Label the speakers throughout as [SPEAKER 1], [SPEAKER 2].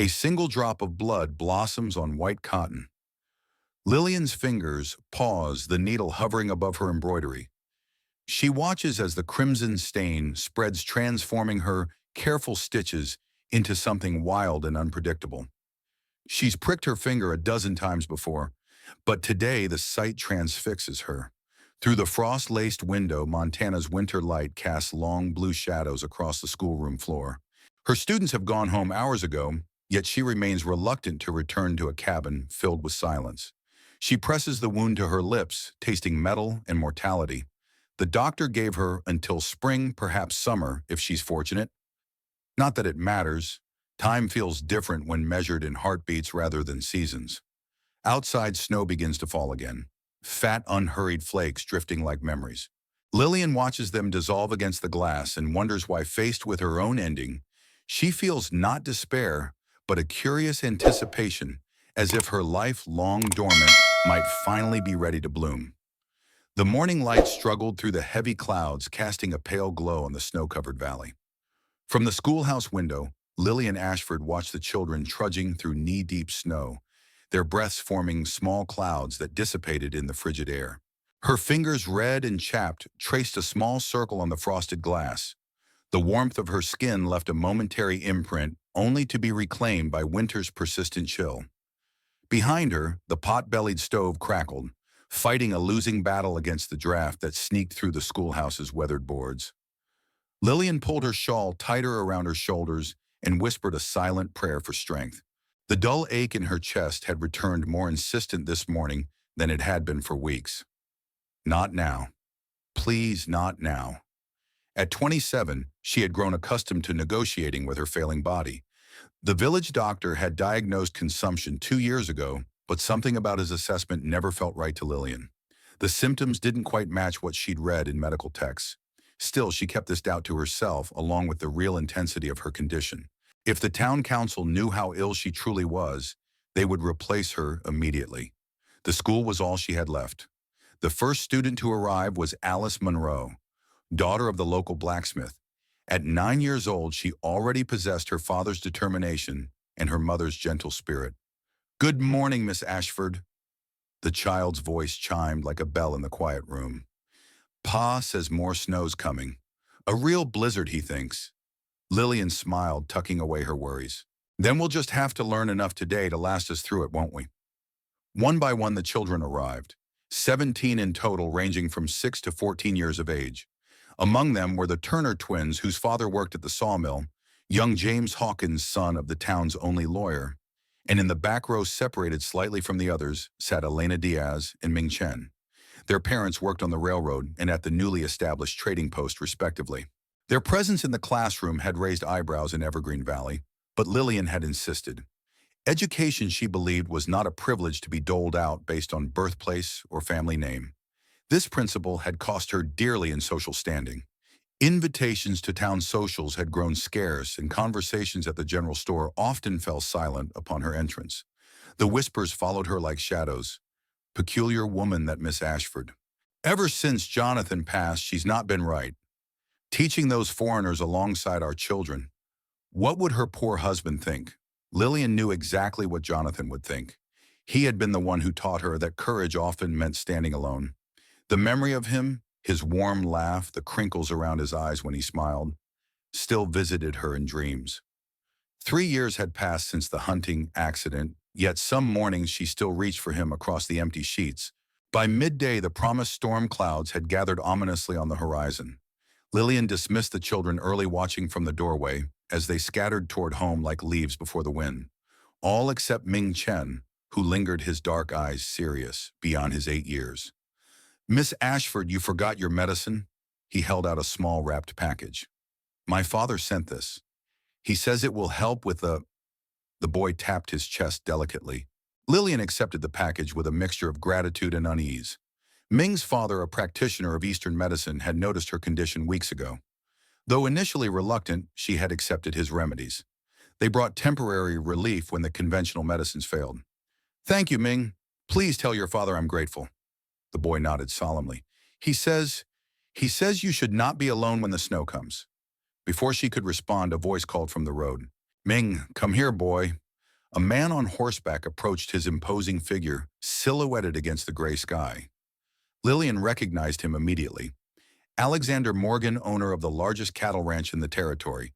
[SPEAKER 1] A single drop of blood blossoms on white cotton. Lillian's fingers pause, the needle hovering above her embroidery. She watches as the crimson stain spreads, transforming her careful stitches into something wild and unpredictable. She's pricked her finger a dozen times before, but today the sight transfixes her. Through the frost-laced window, Montana's winter light casts long blue shadows across the schoolroom floor. Her students have gone home hours ago, yet she remains reluctant to return to a cabin filled with silence. She presses the wound to her lips, tasting metal and mortality. The doctor gave her until spring, perhaps summer, if she's fortunate. Not that it matters. Time feels different when measured in heartbeats rather than seasons. Outside, snow begins to fall again, fat, unhurried flakes drifting like memories. Lillian watches them dissolve against the glass and wonders why, faced with her own ending, she feels not despair, but a curious anticipation, as if her life, long dormant, might finally be ready to bloom. The morning light struggled through the heavy clouds, casting a pale glow on the snow-covered valley. From the schoolhouse window, Lillian Ashford watched the children trudging through knee-deep snow, their breaths forming small clouds that dissipated in the frigid air. Her fingers, red and chapped, traced a small circle on the frosted glass. The warmth of her skin left a momentary imprint, only to be reclaimed by winter's persistent chill. Behind her, the pot-bellied stove crackled, fighting a losing battle against the draft that sneaked through the schoolhouse's weathered boards. Lillian pulled her shawl tighter around her shoulders and whispered a silent prayer for strength. The dull ache in her chest had returned, more insistent this morning than it had been for weeks. Not now. Please, not now. At 27, she had grown accustomed to negotiating with her failing body. The village doctor had diagnosed consumption 2 years ago, but something about his assessment never felt right to Lillian. The symptoms didn't quite match what she'd read in medical texts. Still, she kept this doubt to herself, along with the real intensity of her condition. If the town council knew how ill she truly was, they would replace her immediately. The school was all she had left. The first student to arrive was Alice Monroe, daughter of the local blacksmith. At 9 years old, she already possessed her father's determination and her mother's gentle spirit. "Good morning, Miss Ashford." The child's voice chimed like a bell in the quiet room. "Pa says more snow's coming. A real blizzard, he thinks." Lillian smiled, tucking away her worries. "Then we'll just have to learn enough today to last us through it, won't we?" One by one, the children arrived, 17 in total, ranging from 6 to 14 years of age. Among them were the Turner twins, whose father worked at the sawmill, young James Hawkins, son of the town's only lawyer, and in the back row, separated slightly from the others, sat Elena Diaz and Ming Chen. Their parents worked on the railroad and at the newly established trading post, respectively. Their presence in the classroom had raised eyebrows in Evergreen Valley, but Lillian had insisted. Education, she believed, was not a privilege to be doled out based on birthplace or family name. This principle had cost her dearly in social standing. Invitations to town socials had grown scarce, and conversations at the general store often fell silent upon her entrance. The whispers followed her like shadows. "Peculiar woman, that Miss Ashford. Ever since Jonathan passed, she's not been right. Teaching those foreigners alongside our children. What would her poor husband think?" Lillian knew exactly what Jonathan would think. He had been the one who taught her that courage often meant standing alone. The memory of him, his warm laugh, the crinkles around his eyes when he smiled, still visited her in dreams. 3 years had passed since the hunting accident, yet some mornings she still reached for him across the empty sheets. By midday, the promised storm clouds had gathered ominously on the horizon. Lillian dismissed the children early, watching from the doorway as they scattered toward home like leaves before the wind. All except Ming Chen, who lingered, his dark eyes serious beyond his 8 years. "Miss Ashford, you forgot your medicine?" He held out a small wrapped package. "My father sent this. He says it will help with the boy tapped his chest delicately. Lillian accepted the package with a mixture of gratitude and unease. Ming's father, a practitioner of Eastern medicine, had noticed her condition weeks ago. Though initially reluctant, she had accepted his remedies. They brought temporary relief when the conventional medicines failed. "Thank you, Ming. Please tell your father I'm grateful." The boy nodded solemnly. He says you should not be alone when the snow comes." Before she could respond, a voice called from the road. "Ming, come here, boy." A man on horseback approached his imposing figure, silhouetted against the gray sky. Lillian recognized him immediately. Alexander Morgan, owner of the largest cattle ranch in the territory.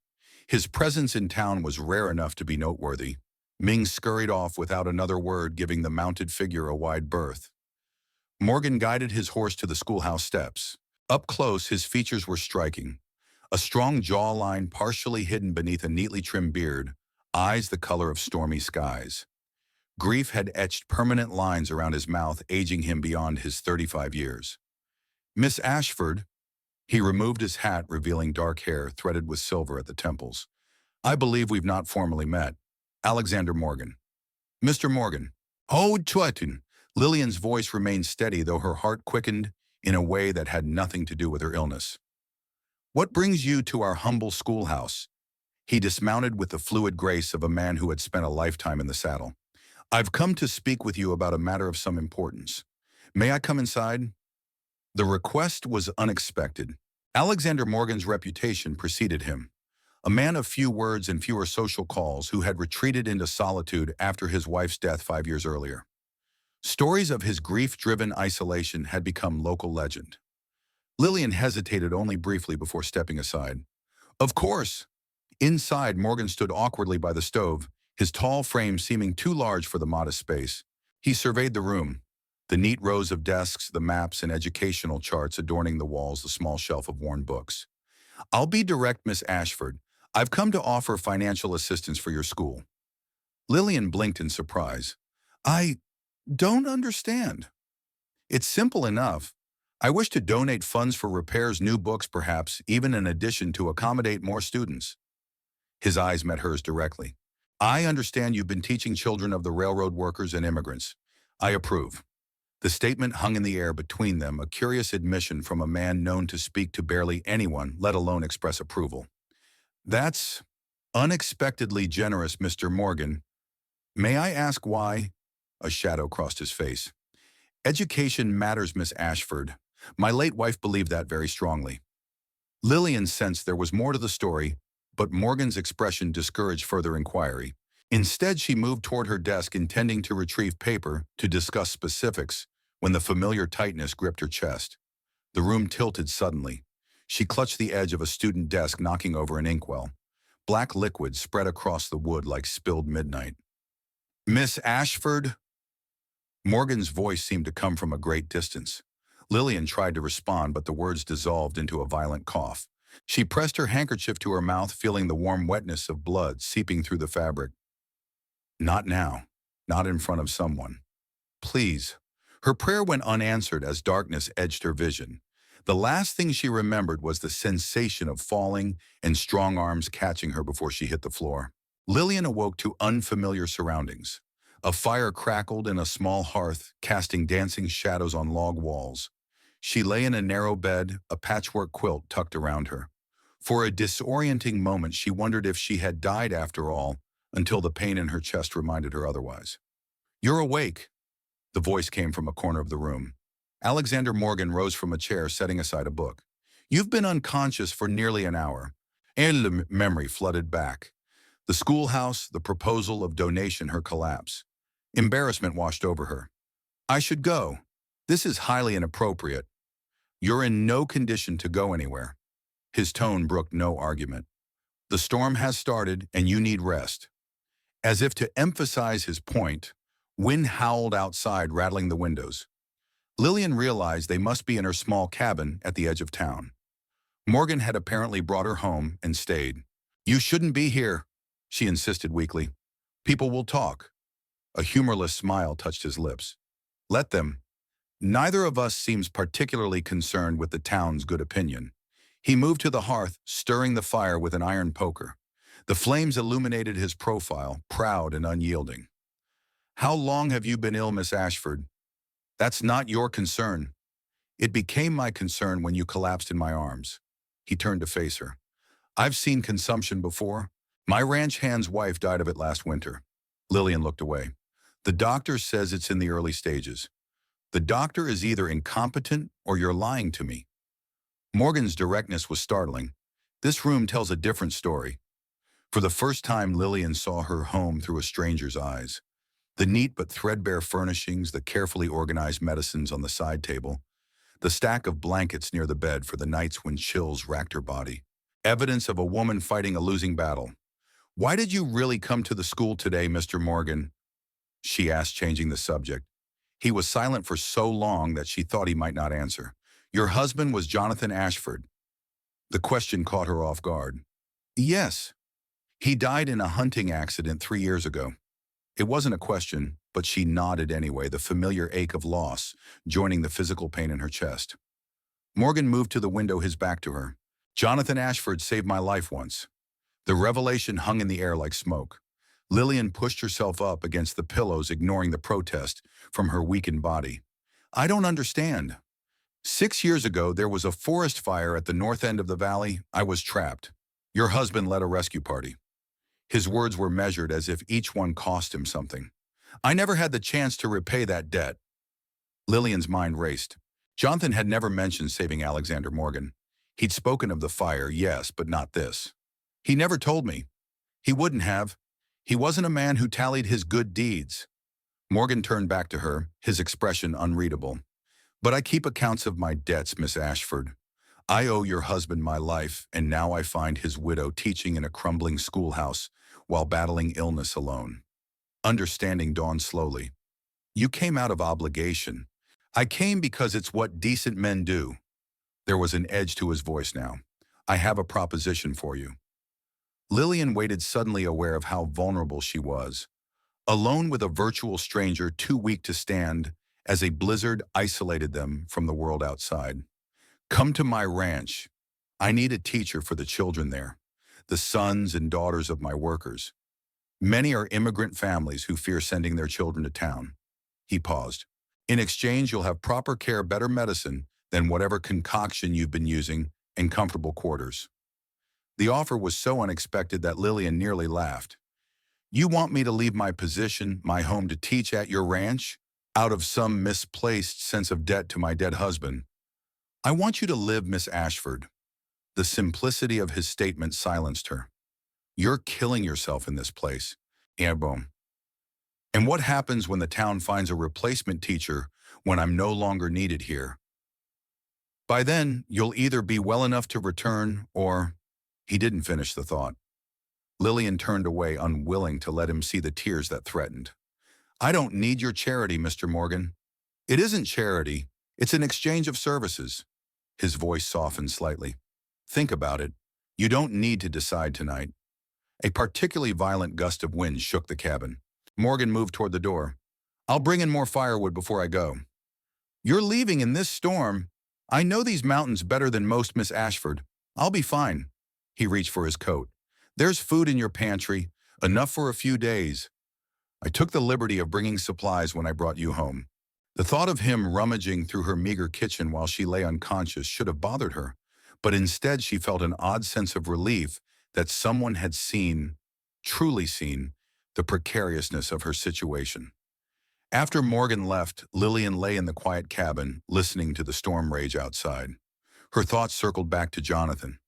[SPEAKER 1] His presence in town was rare enough to be noteworthy. Ming scurried off without another word, giving the mounted figure a wide berth. Morgan guided his horse to the schoolhouse steps. Up close, his features were striking. A strong jawline partially hidden beneath a neatly trimmed beard, eyes the color of stormy skies. Grief had etched permanent lines around his mouth, aging him beyond his 35 years. Miss Ashford. He removed his hat, revealing dark hair threaded with silver at the temples. I believe we've not formally met. Alexander Morgan. Mr. Morgan. Oh, Twetton. Lillian's voice remained steady, though her heart quickened in a way that had nothing to do with her illness. What brings you to our humble schoolhouse? He dismounted with the fluid grace of a man who had spent a lifetime in the saddle. I've come to speak with you about a matter of some importance. May I come inside? The request was unexpected. Alexander Morgan's reputation preceded him. A man of few words and fewer social calls who had retreated into solitude after his wife's death 5 years earlier. Stories of his grief-driven isolation had become local legend. Lillian hesitated only briefly before stepping aside. Of course. Inside, Morgan stood awkwardly by the stove, his tall frame seeming too large for the modest space. He surveyed the room. The neat rows of desks, the maps and educational charts adorning the walls, the small shelf of worn books. I'll be direct, Miss Ashford. I've come to offer financial assistance for your school. Lillian blinked in surprise. I don't understand. It's simple enough. I wish to donate funds for repairs, new books, perhaps even in addition to accommodate more students. His eyes met hers directly. I understand you've been teaching children of the railroad workers and immigrants. I approve. The statement hung in the air between them, a curious admission from a man known to speak to barely anyone, let alone express approval. That's unexpectedly generous, Mr. Morgan. May I ask why? A shadow crossed his face. Education matters, Miss Ashford. My late wife believed that very strongly. Lillian sensed there was more to the story, but Morgan's expression discouraged further inquiry. Instead, she moved toward her desk, intending to retrieve paper to discuss specifics, when the familiar tightness gripped her chest. The room tilted suddenly. She clutched the edge of a student desk, knocking over an inkwell. Black liquid spread across the wood like spilled midnight. Miss Ashford? Morgan's voice seemed to come from a great distance. Lillian tried to respond, but the words dissolved into a violent cough. She pressed her handkerchief to her mouth, feeling the warm wetness of blood seeping through the fabric. Not now. Not in front of someone. Please. Her prayer went unanswered as darkness edged her vision. The last thing she remembered was the sensation of falling and strong arms catching her before she hit the floor. Lillian awoke to unfamiliar surroundings. A fire crackled in a small hearth, casting dancing shadows on log walls. She lay in a narrow bed, a patchwork quilt tucked around her. For a disorienting moment, she wondered if she had died after all, until the pain in her chest reminded her otherwise. You're awake. The voice came from a corner of the room. Alexander Morgan rose from a chair, setting aside a book. You've been unconscious for nearly an hour. And the memory flooded back. The schoolhouse, the proposal of donation, her collapse. Embarrassment washed over her. I should go. This is highly inappropriate. You're in no condition to go anywhere. His tone brooked no argument. The storm has started and you need rest. As if to emphasize his point, wind howled outside, rattling the windows. Lillian realized they must be in her small cabin at the edge of town. Morgan had apparently brought her home and stayed. You shouldn't be here, she insisted weakly. People will talk. A humorless smile touched his lips. Let them. Neither of us seems particularly concerned with the town's good opinion. He moved to the hearth, stirring the fire with an iron poker. The flames illuminated his profile, proud and unyielding. How long have you been ill, Miss Ashford? That's not your concern. It became my concern when you collapsed in my arms. He turned to face her. I've seen consumption before. My ranch hand's wife died of it last winter. Lillian looked away. The doctor says it's in the early stages. The doctor is either incompetent or you're lying to me. Morgan's directness was startling. This room tells a different story. For the first time, Lillian saw her home through a stranger's eyes. The neat but threadbare furnishings, the carefully organized medicines on the side table, the stack of blankets near the bed for the nights when chills racked her body. Evidence of a woman fighting a losing battle. "Why did you really come to the school today, Mr. Morgan?" she asked, changing the subject. He was silent for so long that she thought he might not answer. "Your husband was Jonathan Ashford." The question caught her off guard. "Yes. He died in a hunting accident 3 years ago." It wasn't a question, but she nodded anyway, the familiar ache of loss joining the physical pain in her chest. Morgan moved to the window, his back to her. "Jonathan Ashford saved my life once." The revelation hung in the air like smoke. Lillian pushed herself up against the pillows, ignoring the protest from her weakened body. "I don't understand. 6 years ago, there was a forest fire at the north end of the valley. I was trapped. Your husband led a rescue party." His words were measured as if each one cost him something. "I never had the chance to repay that debt." Lillian's mind raced. Jonathan had never mentioned saving Alexander Morgan. He'd spoken of the fire, yes, but not this. "He never told me." "He wouldn't have. He wasn't a man who tallied his good deeds." Morgan turned back to her, his expression unreadable. "But I keep accounts of my debts, Miss Ashford. I owe your husband my life, and now I find his widow teaching in a crumbling schoolhouse while battling illness alone." Understanding dawned slowly. "You came out of obligation." "I came because it's what decent men do." There was an edge to his voice now. "I have a proposition for you." Lillian waited, suddenly aware of how vulnerable she was. Alone with a virtual stranger too weak to stand, as a blizzard isolated them from the world outside. "Come to my ranch. I need a teacher for the children there, the sons and daughters of my workers. Many are immigrant families who fear sending their children to town." He paused. "In exchange, you'll have proper care, better medicine than whatever concoction you've been using, and comfortable quarters." The offer was so unexpected that Lillian nearly laughed. "You want me to leave my position, my home, to teach at your ranch? Out of some misplaced sense of debt to my dead husband?" "I want you to live, Miss Ashford." The simplicity of his statement silenced her. "You're killing yourself in this place." Boom. "And what happens when the town finds a replacement teacher when I'm no longer needed here? By then, you'll either be well enough to return or—" He didn't finish the thought. Lillian turned away, unwilling to let him see the tears that threatened. "I don't need your charity, Mr. Morgan." "It isn't charity. It's an exchange of services." His voice softened slightly. "Think about it. You don't need to decide tonight." A particularly violent gust of wind shook the cabin. Morgan moved toward the door. "I'll bring in more firewood before I go." "You're leaving in this storm?" "I know these mountains better than most, Miss Ashford. I'll be fine." He reached for his coat. "There's food in your pantry, enough for a few days. I took the liberty of bringing supplies when I brought you home." The thought of him rummaging through her meager kitchen while she lay unconscious should have bothered her, but instead she felt an odd sense of relief that someone had seen, truly seen, the precariousness of her situation. After Morgan left, Lillian lay in the quiet cabin, listening to the storm rage outside. Her thoughts circled back to Jonathan.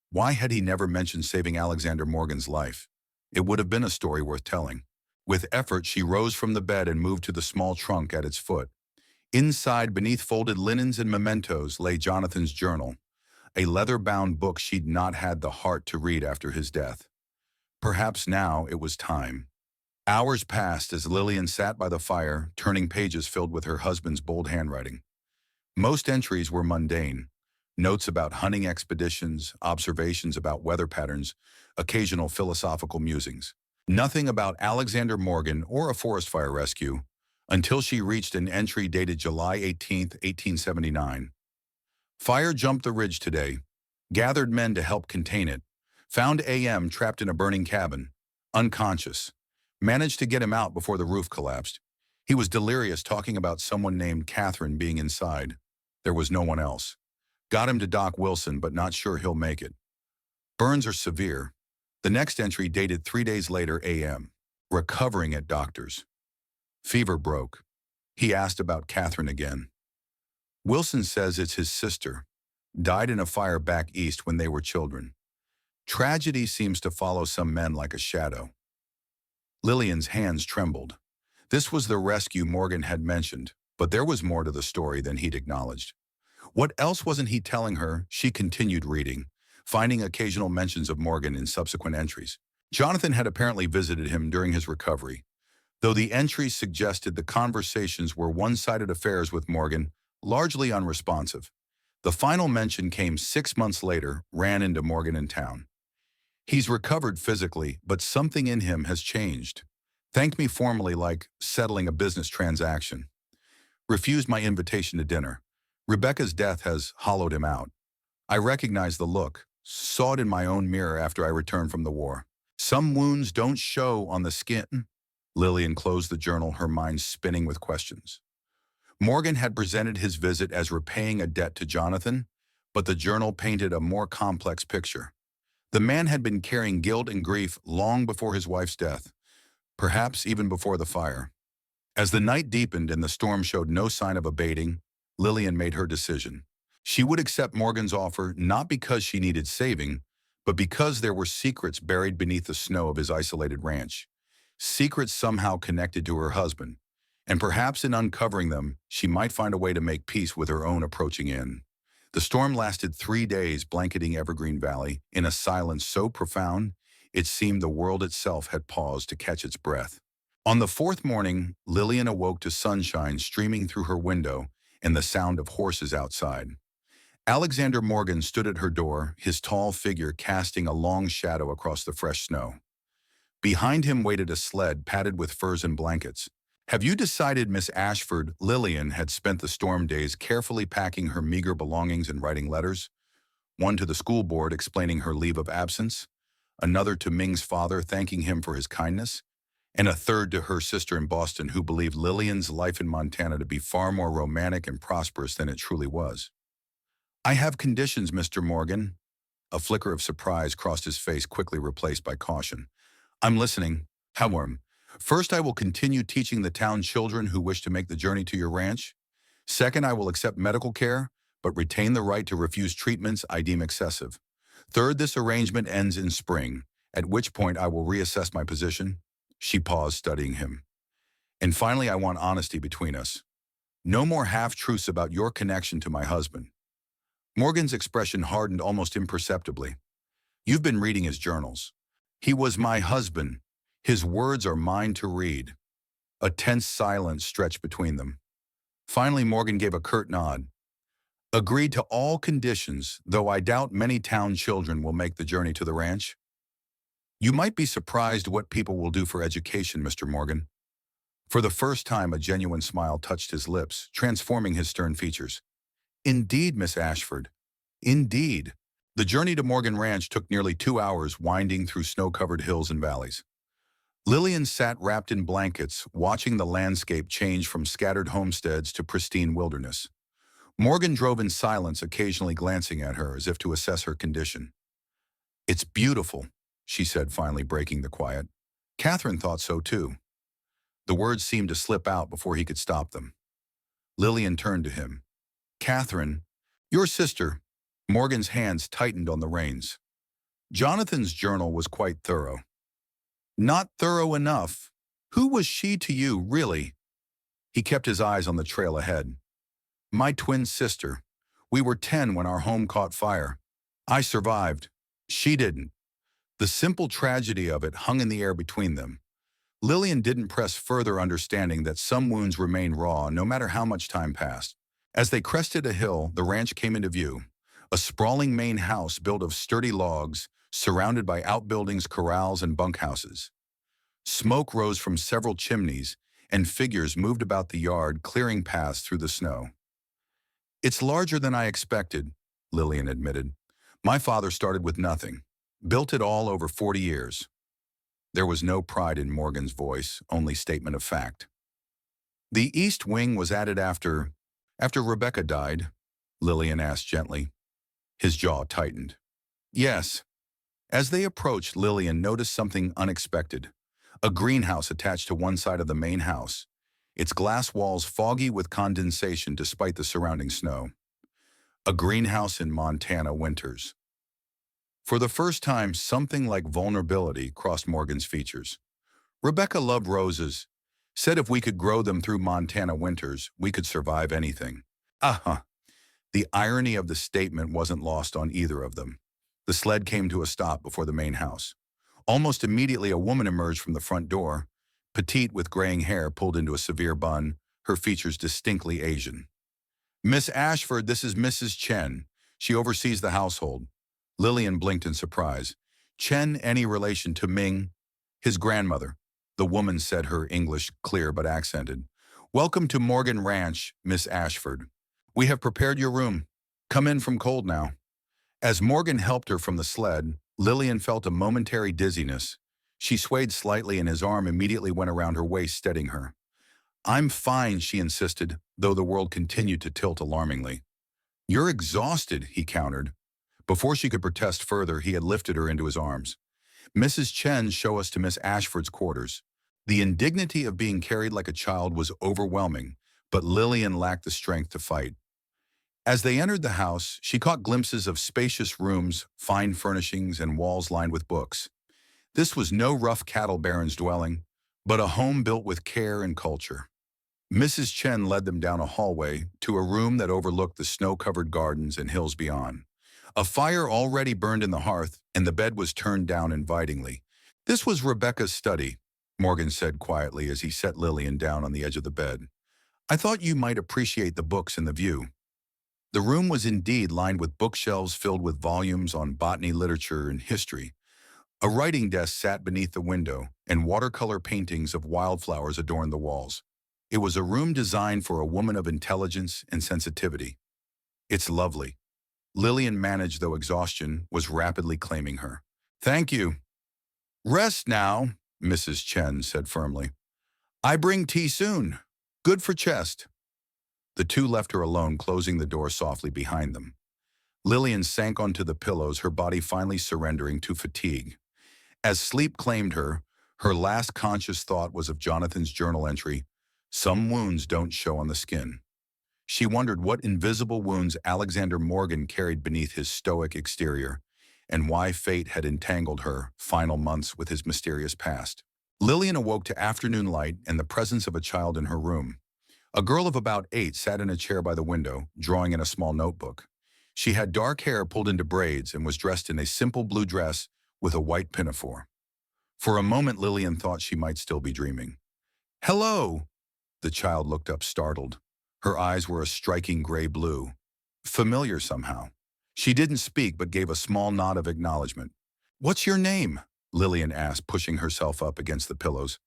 [SPEAKER 1] Why had he never mentioned saving Alexander Morgan's life? It would have been a story worth telling. With effort, she rose from the bed and moved to the small trunk at its foot. Inside, beneath folded linens and mementos, lay Jonathan's journal, a leather-bound book she'd not had the heart to read after his death. Perhaps now it was time. Hours passed as Lillian sat by the fire, turning pages filled with her husband's bold handwriting. Most entries were mundane. Notes about hunting expeditions, observations about weather patterns, occasional philosophical musings. Nothing about Alexander Morgan or a forest fire rescue, until she reached an entry dated July 18, 1879. "Fire jumped the ridge today. Gathered men to help contain it. Found AM trapped in a burning cabin. Unconscious. Managed to get him out before the roof collapsed. He was delirious, talking about someone named Catherine being inside. There was no one else. Got him to Doc Wilson, but not sure he'll make it. Burns are severe." The next entry dated 3 days later AM. "Recovering at doctor's. Fever broke. He asked about Catherine again. Wilson says it's his sister. Died in a fire back east when they were children. Tragedy seems to follow some men like a shadow. Lillian's hands trembled. This was the rescue Morgan had mentioned, but there was more to the story than he'd acknowledged. What else wasn't he telling her? She continued reading, finding occasional mentions of Morgan in subsequent entries. Jonathan had apparently visited him during his recovery, though the entries suggested the conversations were one-sided affairs with Morgan, largely unresponsive. The final mention came 6 months later, ran into Morgan in town. He's recovered physically, but something in him has changed. Thanked me formally like settling a business transaction. Refused my invitation to dinner. Rebecca's death has hollowed him out. I recognized the look, saw it in my own mirror after I returned from the war. Some wounds don't show on the skin. Lillian closed the journal, her mind spinning with questions. Morgan had presented his visit as repaying a debt to Jonathan, but the journal painted a more complex picture. The man had been carrying guilt and grief long before his wife's death, perhaps even before the fire. As the night deepened and the storm showed no sign of abating, Lillian made her decision. She would accept Morgan's offer not because she needed saving, but because there were secrets buried beneath the snow of his isolated ranch. Secrets somehow connected to her husband, and perhaps in uncovering them, she might find a way to make peace with her own approaching end. The storm lasted 3 days, blanketing Evergreen Valley in a silence so profound, it seemed the world itself had paused to catch its breath. On the 4th morning, Lillian awoke to sunshine streaming through her window and the sound of horses outside. Alexander Morgan stood at her door, his tall figure casting a long shadow across the fresh snow. Behind him waited a sled padded with furs and blankets. "Have you decided, Miss Ashford?" Lillian had spent the storm days carefully packing her meager belongings and writing letters. One to the school board explaining her leave of absence, another to Ming's father thanking him for his kindness, and a third to her sister in Boston who believed Lillian's life in Montana to be far more romantic and prosperous than it truly was. "I have conditions, Mr. Morgan." A flicker of surprise crossed his face, quickly replaced by caution. "I'm listening." "However, first I will continue teaching the town children who wish to make the journey to your ranch. Second, I will accept medical care, but retain the right to refuse treatments I deem excessive. Third, this arrangement ends in spring, at which point I will reassess my position." She paused, studying him. "And finally, I want honesty between us. No more half-truths about your connection to my husband." Morgan's expression hardened almost imperceptibly. "You've been reading his journals. He was my husband. His words are mine to read." A tense silence stretched between them. Finally, Morgan gave a curt nod. "Agreed to all conditions, though I doubt many town children will make the journey to the ranch. You might be surprised what people will do for education, Mr. Morgan." For the first time, a genuine smile touched his lips, transforming his stern features. "Indeed, Miss Ashford. Indeed." The journey to Morgan Ranch took nearly 2 hours, winding through snow-covered hills and valleys. Lillian sat wrapped in blankets, watching the landscape change from scattered homesteads to pristine wilderness. Morgan drove in silence, occasionally glancing at her as if to assess her condition. "It's beautiful," she said, finally breaking the quiet. Catherine thought so too. The words seemed to slip out before he could stop them. Lillian turned to him. "Catherine, your sister." Morgan's hands tightened on the reins. Jonathan's journal was quite thorough. "Not thorough enough. Who was she to you, really?" He kept his eyes on the trail ahead. "My twin sister. We were 10 when our home caught fire. I survived. She didn't." The simple tragedy of it hung in the air between them. Lillian didn't press further, understanding that some wounds remain raw no matter how much time passed. As they crested a hill, the ranch came into view. A sprawling main house built of sturdy logs, surrounded by outbuildings, corrals, and bunkhouses. Smoke rose from several chimneys, and figures moved about the yard, clearing paths through the snow. "It's larger than I expected," Lillian admitted. "My father started with nothing, built it all over 40 years. There was no pride in Morgan's voice, only statement of fact. "The east wing was added after Rebecca died?" Lillian asked gently. His jaw tightened. "Yes." As they approached, Lillian noticed something unexpected. A greenhouse attached to one side of the main house, its glass walls foggy with condensation despite the surrounding snow. A greenhouse in Montana winters. For the first time, something like vulnerability crossed Morgan's features. Rebecca loved roses, said if we could grow them through Montana winters, we could survive anything. Uh-huh. The irony of the statement wasn't lost on either of them. The sled came to a stop before the main house. Almost immediately, a woman emerged from the front door, petite with graying hair pulled into a severe bun, her features distinctly Asian. Miss Ashford, this is Mrs. Chen. She oversees the household. Lillian blinked in surprise. Chen, any relation to Ming? His grandmother. The woman said, her English clear but accented. Welcome to Morgan Ranch, Miss Ashford. We have prepared your room. Come in from cold now. As Morgan helped her from the sled, Lillian felt a momentary dizziness. She swayed slightly and his arm immediately went around her waist, steadying her. I'm fine, she insisted, though the world continued to tilt alarmingly. You're exhausted, he countered. Before she could protest further, he had lifted her into his arms. Mrs. Chen, show us to Miss Ashford's quarters. The indignity of being carried like a child was overwhelming, but Lillian lacked the strength to fight. As they entered the house, she caught glimpses of spacious rooms, fine furnishings, and walls lined with books. This was no rough cattle baron's dwelling, but a home built with care and culture. Mrs. Chen led them down a hallway to a room that overlooked the snow-covered gardens and hills beyond. A fire already burned in the hearth, and the bed was turned down invitingly. This was Rebecca's study, Morgan said quietly as he set Lillian down on the edge of the bed. I thought you might appreciate the books and the view. The room was indeed lined with bookshelves filled with volumes on botany, literature, and history. A writing desk sat beneath the window, and watercolor paintings of wildflowers adorned the walls. It was a room designed for a woman of intelligence and sensitivity. It's lovely. Lillian managed, though exhaustion was rapidly claiming her. Thank you. Rest now, Mrs. Chen said firmly. I bring tea soon. Good for chest. The two left her alone, closing the door softly behind them. Lillian sank onto the pillows, her body finally surrendering to fatigue. As sleep claimed her, her last conscious thought was of Jonathan's journal entry, "Some wounds don't show on the skin." She wondered what invisible wounds Alexander Morgan carried beneath his stoic exterior, and why fate had entangled her final months with his mysterious past. Lillian awoke to afternoon light and the presence of a child in her room. A girl of about 8 sat in a chair by the window, drawing in a small notebook. She had dark hair pulled into braids and was dressed in a simple blue dress with a white pinafore. For a moment, Lillian thought she might still be dreaming. Hello! The child looked up, startled. Her eyes were a striking gray blue. Familiar somehow. She didn't speak but gave a small nod of acknowledgement. What's your name? Lillian asked, pushing herself up against the pillows.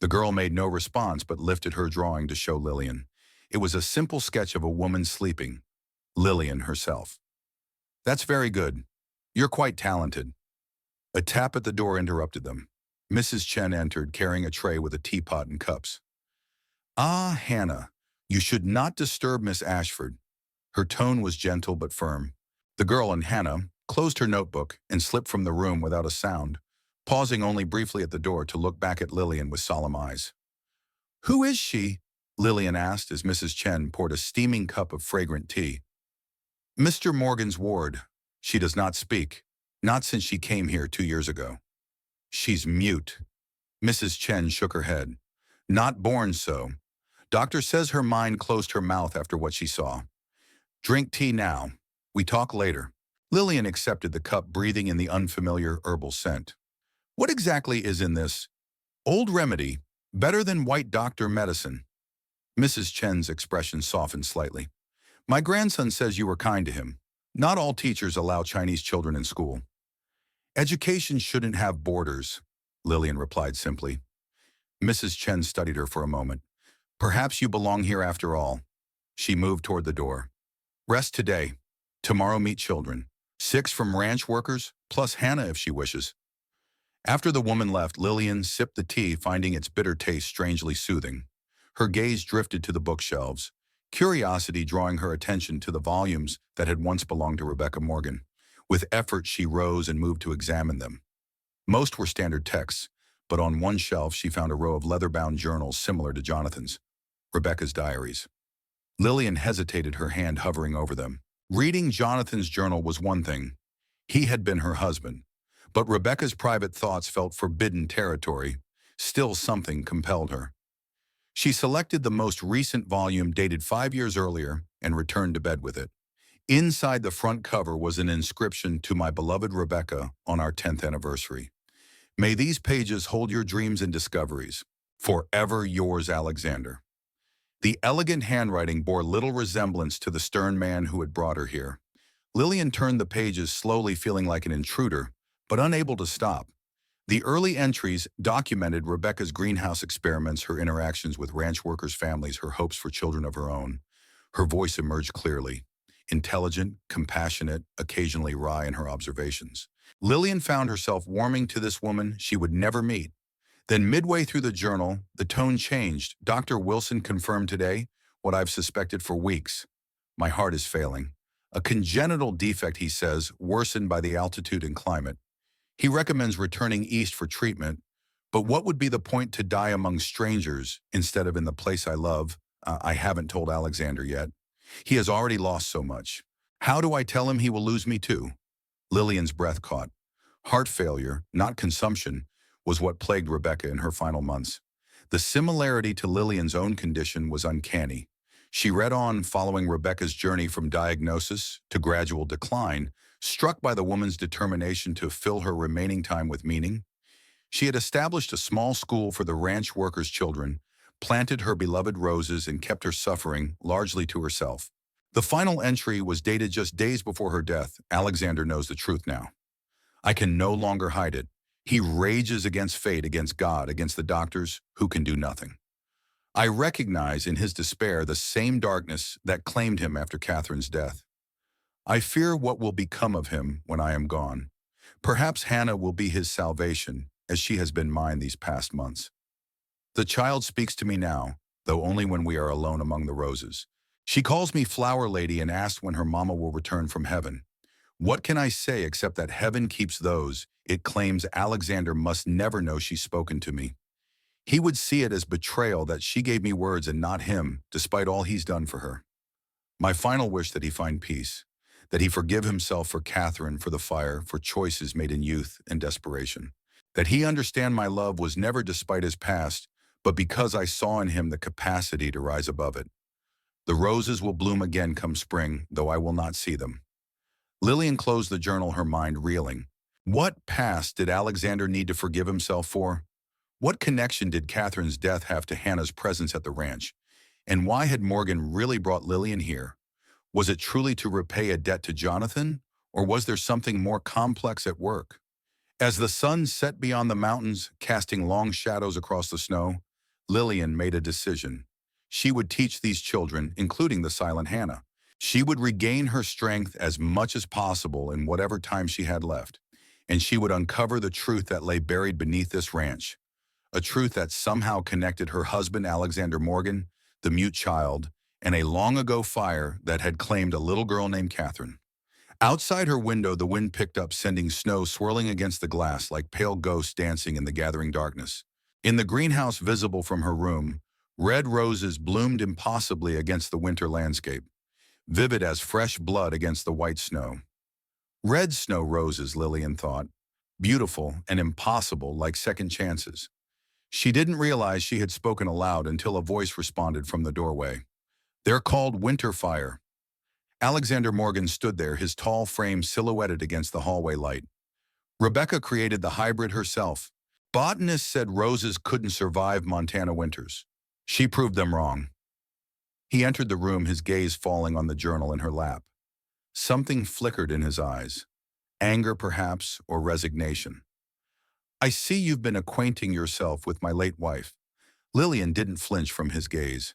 [SPEAKER 1] The girl made no response but lifted her drawing to show Lillian. It was a simple sketch of a woman sleeping. Lillian herself. That's very good. You're quite talented. A tap at the door interrupted them. Mrs. Chen entered, carrying a tray with a teapot and cups. Ah, Hannah, you should not disturb Miss Ashford. Her tone was gentle but firm. The girl and Hannah closed her notebook and slipped from the room without a sound, pausing only briefly at the door to look back at Lillian with solemn eyes. Who is she? Lillian asked as Mrs. Chen poured a steaming cup of fragrant tea. Mr. Morgan's ward. She does not speak, not since she came here 2 years ago. She's mute. Mrs. Chen shook her head. Not born so. Doctor says her mind closed her mouth after what she saw. Drink tea now. We talk later. Lillian accepted the cup, breathing in the unfamiliar herbal scent. What exactly is in this? Old remedy, better than white doctor medicine. Mrs. Chen's expression softened slightly. My grandson says you were kind to him. Not all teachers allow Chinese children in school. Education shouldn't have borders, Lillian replied simply. Mrs. Chen studied her for a moment. Perhaps you belong here after all. She moved toward the door. Rest today. Tomorrow meet children. 6 from ranch workers, plus Hannah if she wishes. After the woman left, Lillian sipped the tea, finding its bitter taste strangely soothing. Her gaze drifted to the bookshelves, curiosity drawing her attention to the volumes that had once belonged to Rebecca Morgan. With effort, she rose and moved to examine them. Most were standard texts, but on one shelf she found a row of leather-bound journals similar to Jonathan's, Rebecca's diaries. Lillian hesitated, her hand hovering over them. Reading Jonathan's journal was one thing. He had been her husband. But Rebecca's private thoughts felt forbidden territory. Still, something compelled her. She selected the most recent volume dated 5 years earlier and returned to bed with it. Inside the front cover was an inscription to my beloved Rebecca on our 10th anniversary. May these pages hold your dreams and discoveries. Forever yours, Alexander. The elegant handwriting bore little resemblance to the stern man who had brought her here. Lillian turned the pages slowly, feeling like an intruder, but unable to stop. The early entries documented Rebecca's greenhouse experiments, her interactions with ranch workers' families, her hopes for children of her own. Her voice emerged clearly, intelligent, compassionate, occasionally wry in her observations. Lillian found herself warming to this woman she would never meet. Then midway through the journal, the tone changed. Dr. Wilson confirmed today what I've suspected for weeks. My heart is failing. A congenital defect, he says, worsened by the altitude and climate. He recommends returning east for treatment, but what would be the point to die among strangers instead of in the place I love? I haven't told Alexander yet. He has already lost so much. How do I tell him he will lose me too? Lillian's breath caught. Heart failure, not consumption, was what plagued Rebecca in her final months. The similarity to Lillian's own condition was uncanny. She read on, following Rebecca's journey from diagnosis to gradual decline, struck by the woman's determination to fill her remaining time with meaning. She had established a small school for the ranch workers' children, planted her beloved roses, and kept her suffering largely to herself. The final entry was dated just days before her death. Alexander knows the truth now. I can no longer hide it. He rages against fate, against God, against the doctors who can do nothing. I recognize in his despair the same darkness that claimed him after Catherine's death. I fear what will become of him when I am gone. Perhaps Hannah will be his salvation, as she has been mine these past months. The child speaks to me now, though only when we are alone among the roses. She calls me Flower Lady and asks when her mama will return from heaven. What can I say except that heaven keeps those it claims Alexander must never know she's spoken to me? He would see it as betrayal that she gave me words and not him, despite all he's done for her. My final wish that he find peace, that he forgive himself for Catherine, for the fire, for choices made in youth and desperation. That he understand my love was never despite his past, but because I saw in him the capacity to rise above it. The roses will bloom again come spring, though I will not see them. Lillian closed the journal, her mind reeling. What past did Alexander need to forgive himself for? What connection did Catherine's death have to Hannah's presence at the ranch? And why had Morgan really brought Lillian here? Was it truly to repay a debt to Jonathan, or was there something more complex at work? As the sun set beyond the mountains, casting long shadows across the snow, Lillian made a decision. She would teach these children, including the silent Hannah. She would regain her strength as much as possible in whatever time she had left, and she would uncover the truth that lay buried beneath this ranch, a truth that somehow connected her husband, Alexander Morgan, the mute child, and a long-ago fire that had claimed a little girl named Catherine. Outside her window, the wind picked up, sending snow swirling against the glass like pale ghosts dancing in the gathering darkness. In the greenhouse visible from her room, red roses bloomed impossibly against the winter landscape, vivid as fresh blood against the white snow. Red snow roses, Lillian thought, beautiful and impossible like second chances. She didn't realize she had spoken aloud until a voice responded from the doorway. They're called winter fire. Alexander Morgan stood there, his tall frame silhouetted against the hallway light. Rebecca created the hybrid herself. Botanists said roses couldn't survive Montana winters. She proved them wrong. He entered the room, his gaze falling on the journal in her lap. Something flickered in his eyes. Anger, perhaps, or resignation. I see you've been acquainting yourself with my late wife. Lillian didn't flinch from his gaze.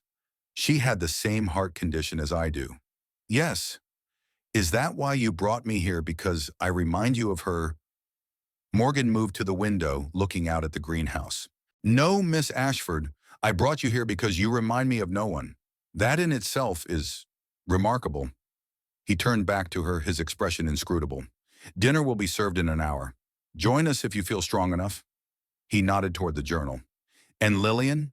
[SPEAKER 1] She had the same heart condition as I do. Yes. Is that why you brought me here, because I remind you of her? Morgan moved to the window, looking out at the greenhouse. No, Miss Ashford, I brought you here because you remind me of no one. That in itself is remarkable. He turned back to her, his expression inscrutable. Dinner will be served in an hour. Join us if you feel strong enough. He nodded toward the journal. And Lillian,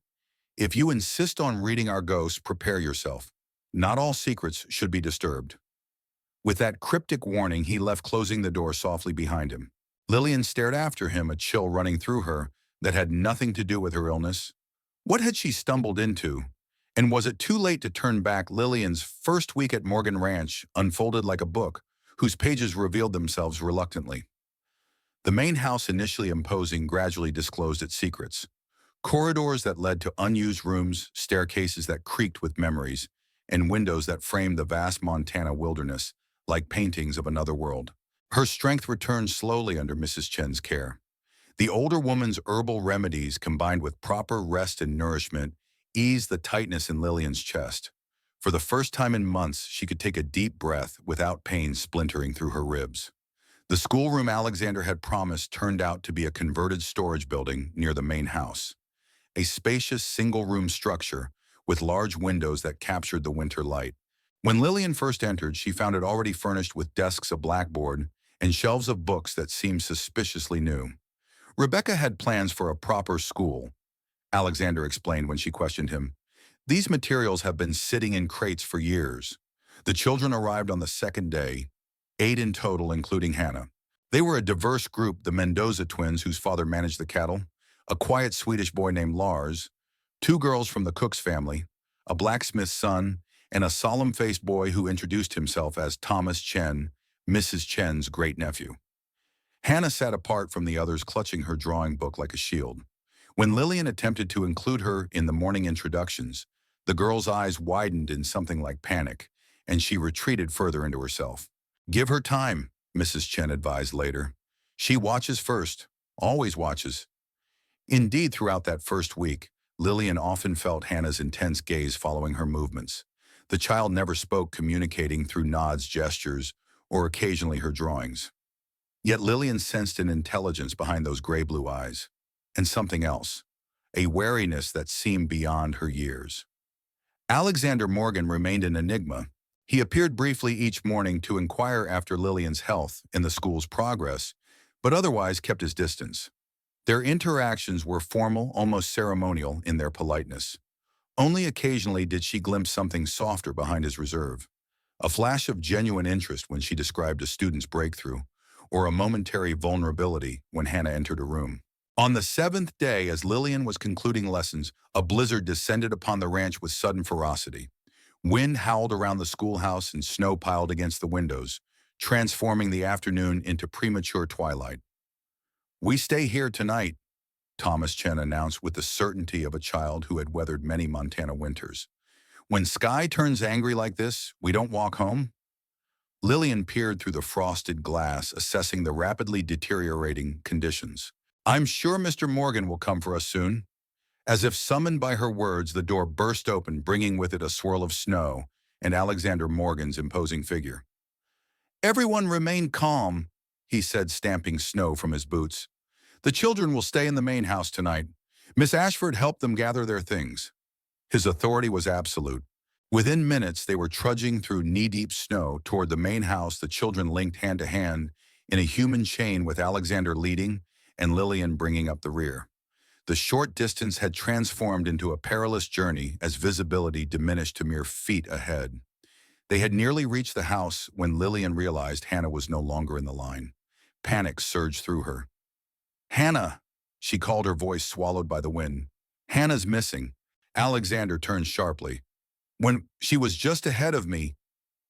[SPEAKER 1] if you insist on reading our ghosts, prepare yourself. Not all secrets should be disturbed. With that cryptic warning, he left, closing the door softly behind him. Lillian stared after him, a chill running through her that had nothing to do with her illness. What had she stumbled into? And was it too late to turn back? Lillian's first week at Morgan Ranch unfolded like a book, whose pages revealed themselves reluctantly. The main house, initially imposing, gradually disclosed its secrets. Corridors that led to unused rooms, staircases that creaked with memories, and windows that framed the vast Montana wilderness like paintings of another world. Her strength returned slowly under Mrs. Chen's care. The older woman's herbal remedies, combined with proper rest and nourishment, eased the tightness in Lillian's chest. For the first time in months, she could take a deep breath without pain splintering through her ribs. The schoolroom Alexander had promised turned out to be a converted storage building near the main house. A spacious single-room structure with large windows that captured the winter light. When Lillian first entered, she found it already furnished with desks, a blackboard, and shelves of books that seemed suspiciously new. Rebecca had plans for a proper school, Alexander explained when she questioned him. These materials have been sitting in crates for years. The children arrived on the second day, 8 in total, including Hannah. They were a diverse group: the Mendoza twins, whose father managed the cattle, a quiet Swedish boy named Lars, 2 girls from the Cook's family, a blacksmith's son, and a solemn-faced boy who introduced himself as Thomas Chen, Mrs. Chen's great-nephew. Hannah sat apart from the others, clutching her drawing book like a shield. When Lillian attempted to include her in the morning introductions, the girl's eyes widened in something like panic, and she retreated further into herself. "Give her time," Mrs. Chen advised later. "She watches first, always watches." Indeed, throughout that first week, Lillian often felt Hannah's intense gaze following her movements. The child never spoke, communicating through nods, gestures, or occasionally her drawings. Yet Lillian sensed an intelligence behind those gray-blue eyes, and something else, a wariness that seemed beyond her years. Alexander Morgan remained an enigma. He appeared briefly each morning to inquire after Lillian's health and the school's progress, but otherwise kept his distance. Their interactions were formal, almost ceremonial in their politeness. Only occasionally did she glimpse something softer behind his reserve, a flash of genuine interest when she described a student's breakthrough, or a momentary vulnerability when Hannah entered a room. On the 7th day, as Lillian was concluding lessons, a blizzard descended upon the ranch with sudden ferocity. Wind howled around the schoolhouse and snow piled against the windows, transforming the afternoon into premature twilight. "We stay here tonight," Thomas Chen announced with the certainty of a child who had weathered many Montana winters. "When sky turns angry like this, we don't walk home." Lillian peered through the frosted glass, assessing the rapidly deteriorating conditions. "I'm sure Mr. Morgan will come for us soon." As if summoned by her words, the door burst open, bringing with it a swirl of snow and Alexander Morgan's imposing figure. "Everyone remain calm," he said, stamping snow from his boots. "The children will stay in the main house tonight. Miss Ashford helped them gather their things." His authority was absolute. Within minutes, they were trudging through knee-deep snow toward the main house, the children linked hand to hand in a human chain, with Alexander leading and Lillian bringing up the rear. The short distance had transformed into a perilous journey as visibility diminished to mere feet ahead. They had nearly reached the house when Lillian realized Hannah was no longer in the line. Panic surged through her. "Hannah!" she called, her voice swallowed by the wind. "Hannah's missing." Alexander turned sharply. "When she was just ahead of me."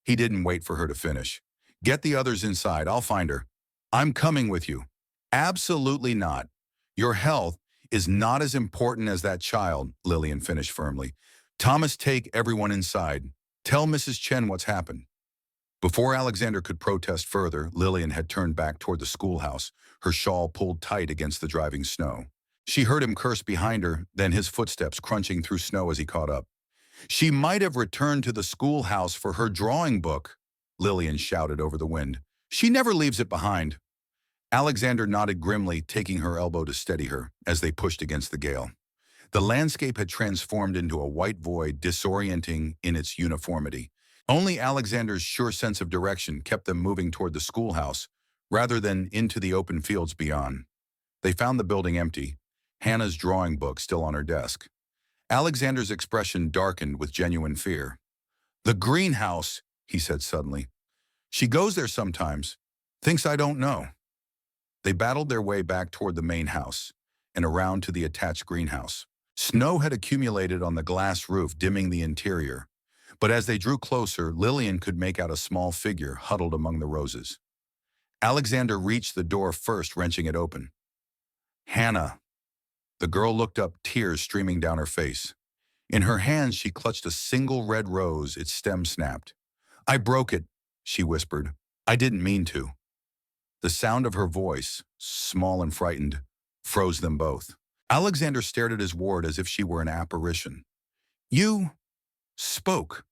[SPEAKER 1] He didn't wait for her to finish. "Get the others inside. I'll find her." "I'm coming with you." "Absolutely not. Your health is not as important as that child," Lillian finished firmly. "Thomas, take everyone inside. Tell Mrs. Chen what's happened." Before Alexander could protest further, Lillian had turned back toward the schoolhouse, her shawl pulled tight against the driving snow. She heard him curse behind her, then his footsteps crunching through snow as he caught up. "She might have returned to the schoolhouse for her drawing book," Lillian shouted over the wind. "She never leaves it behind." Alexander nodded grimly, taking her elbow to steady her as they pushed against the gale. The landscape had transformed into a white void, disorienting in its uniformity. Only Alexander's sure sense of direction kept them moving toward the schoolhouse, rather than into the open fields beyond. They found the building empty, Hannah's drawing book still on her desk. Alexander's expression darkened with genuine fear. "The greenhouse," he said suddenly. She goes there sometimes. Thinks I don't know. They battled their way back toward the main house and around to the attached greenhouse. Snow had accumulated on the glass roof, dimming the interior. But as they drew closer, Lillian could make out a small figure huddled among the roses. Alexander reached the door first, wrenching it open. Hannah. The girl looked up, tears streaming down her face. In her hands, she clutched a single red rose, its stem snapped. I broke it, she whispered. I didn't mean to. The sound of her voice, small and frightened, froze them both. Alexander stared at his ward as if she were an apparition. You spoke.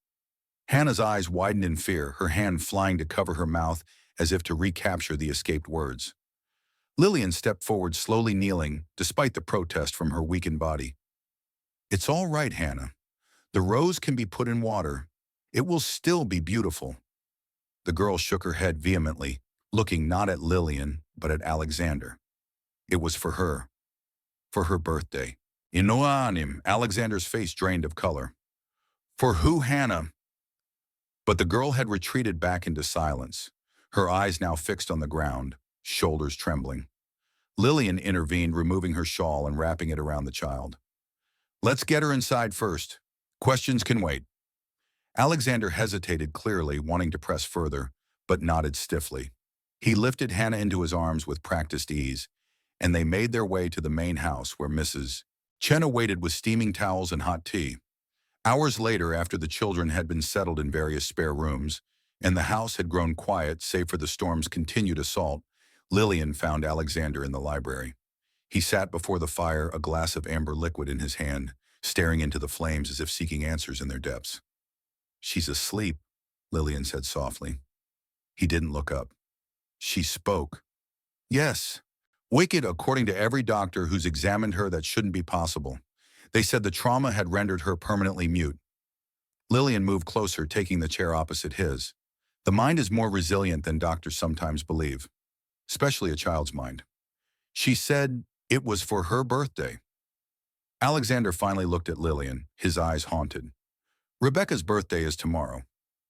[SPEAKER 1] Hannah's eyes widened in fear, her hand flying to cover her mouth as if to recapture the escaped words. Lillian stepped forward, slowly kneeling, despite the protest from her weakened body. It's all right, Hannah. The rose can be put in water. It will still be beautiful. The girl shook her head vehemently, looking not at Lillian, but at Alexander. It was for her. For her birthday. Inoanim, Alexander's face drained of color. For who, Hannah? But the girl had retreated back into silence, her eyes now fixed on the ground, shoulders trembling. Lillian intervened, removing her shawl and wrapping it around the child. Let's get her inside first. Questions can wait. Alexander hesitated, clearly wanting to press further, but nodded stiffly. He lifted Hannah into his arms with practiced ease, and they made their way to the main house where Mrs. Chen awaited with steaming towels and hot tea. Hours later, after the children had been settled in various spare rooms, and the house had grown quiet save for the storm's continued assault, Lillian found Alexander in the library. He sat before the fire, a glass of amber liquid in his hand, staring into the flames as if seeking answers in their depths. She's asleep, Lillian said softly. He didn't look up. She spoke. Yes. Wicked, according to every doctor who's examined her. That shouldn't be possible. They said the trauma had rendered her permanently mute. Lillian moved closer, taking the chair opposite his. The mind is more resilient than doctors sometimes believe, especially a child's mind. She said it was for her birthday. Alexander finally looked at Lillian, his eyes haunted. Rebecca's birthday is tomorrow.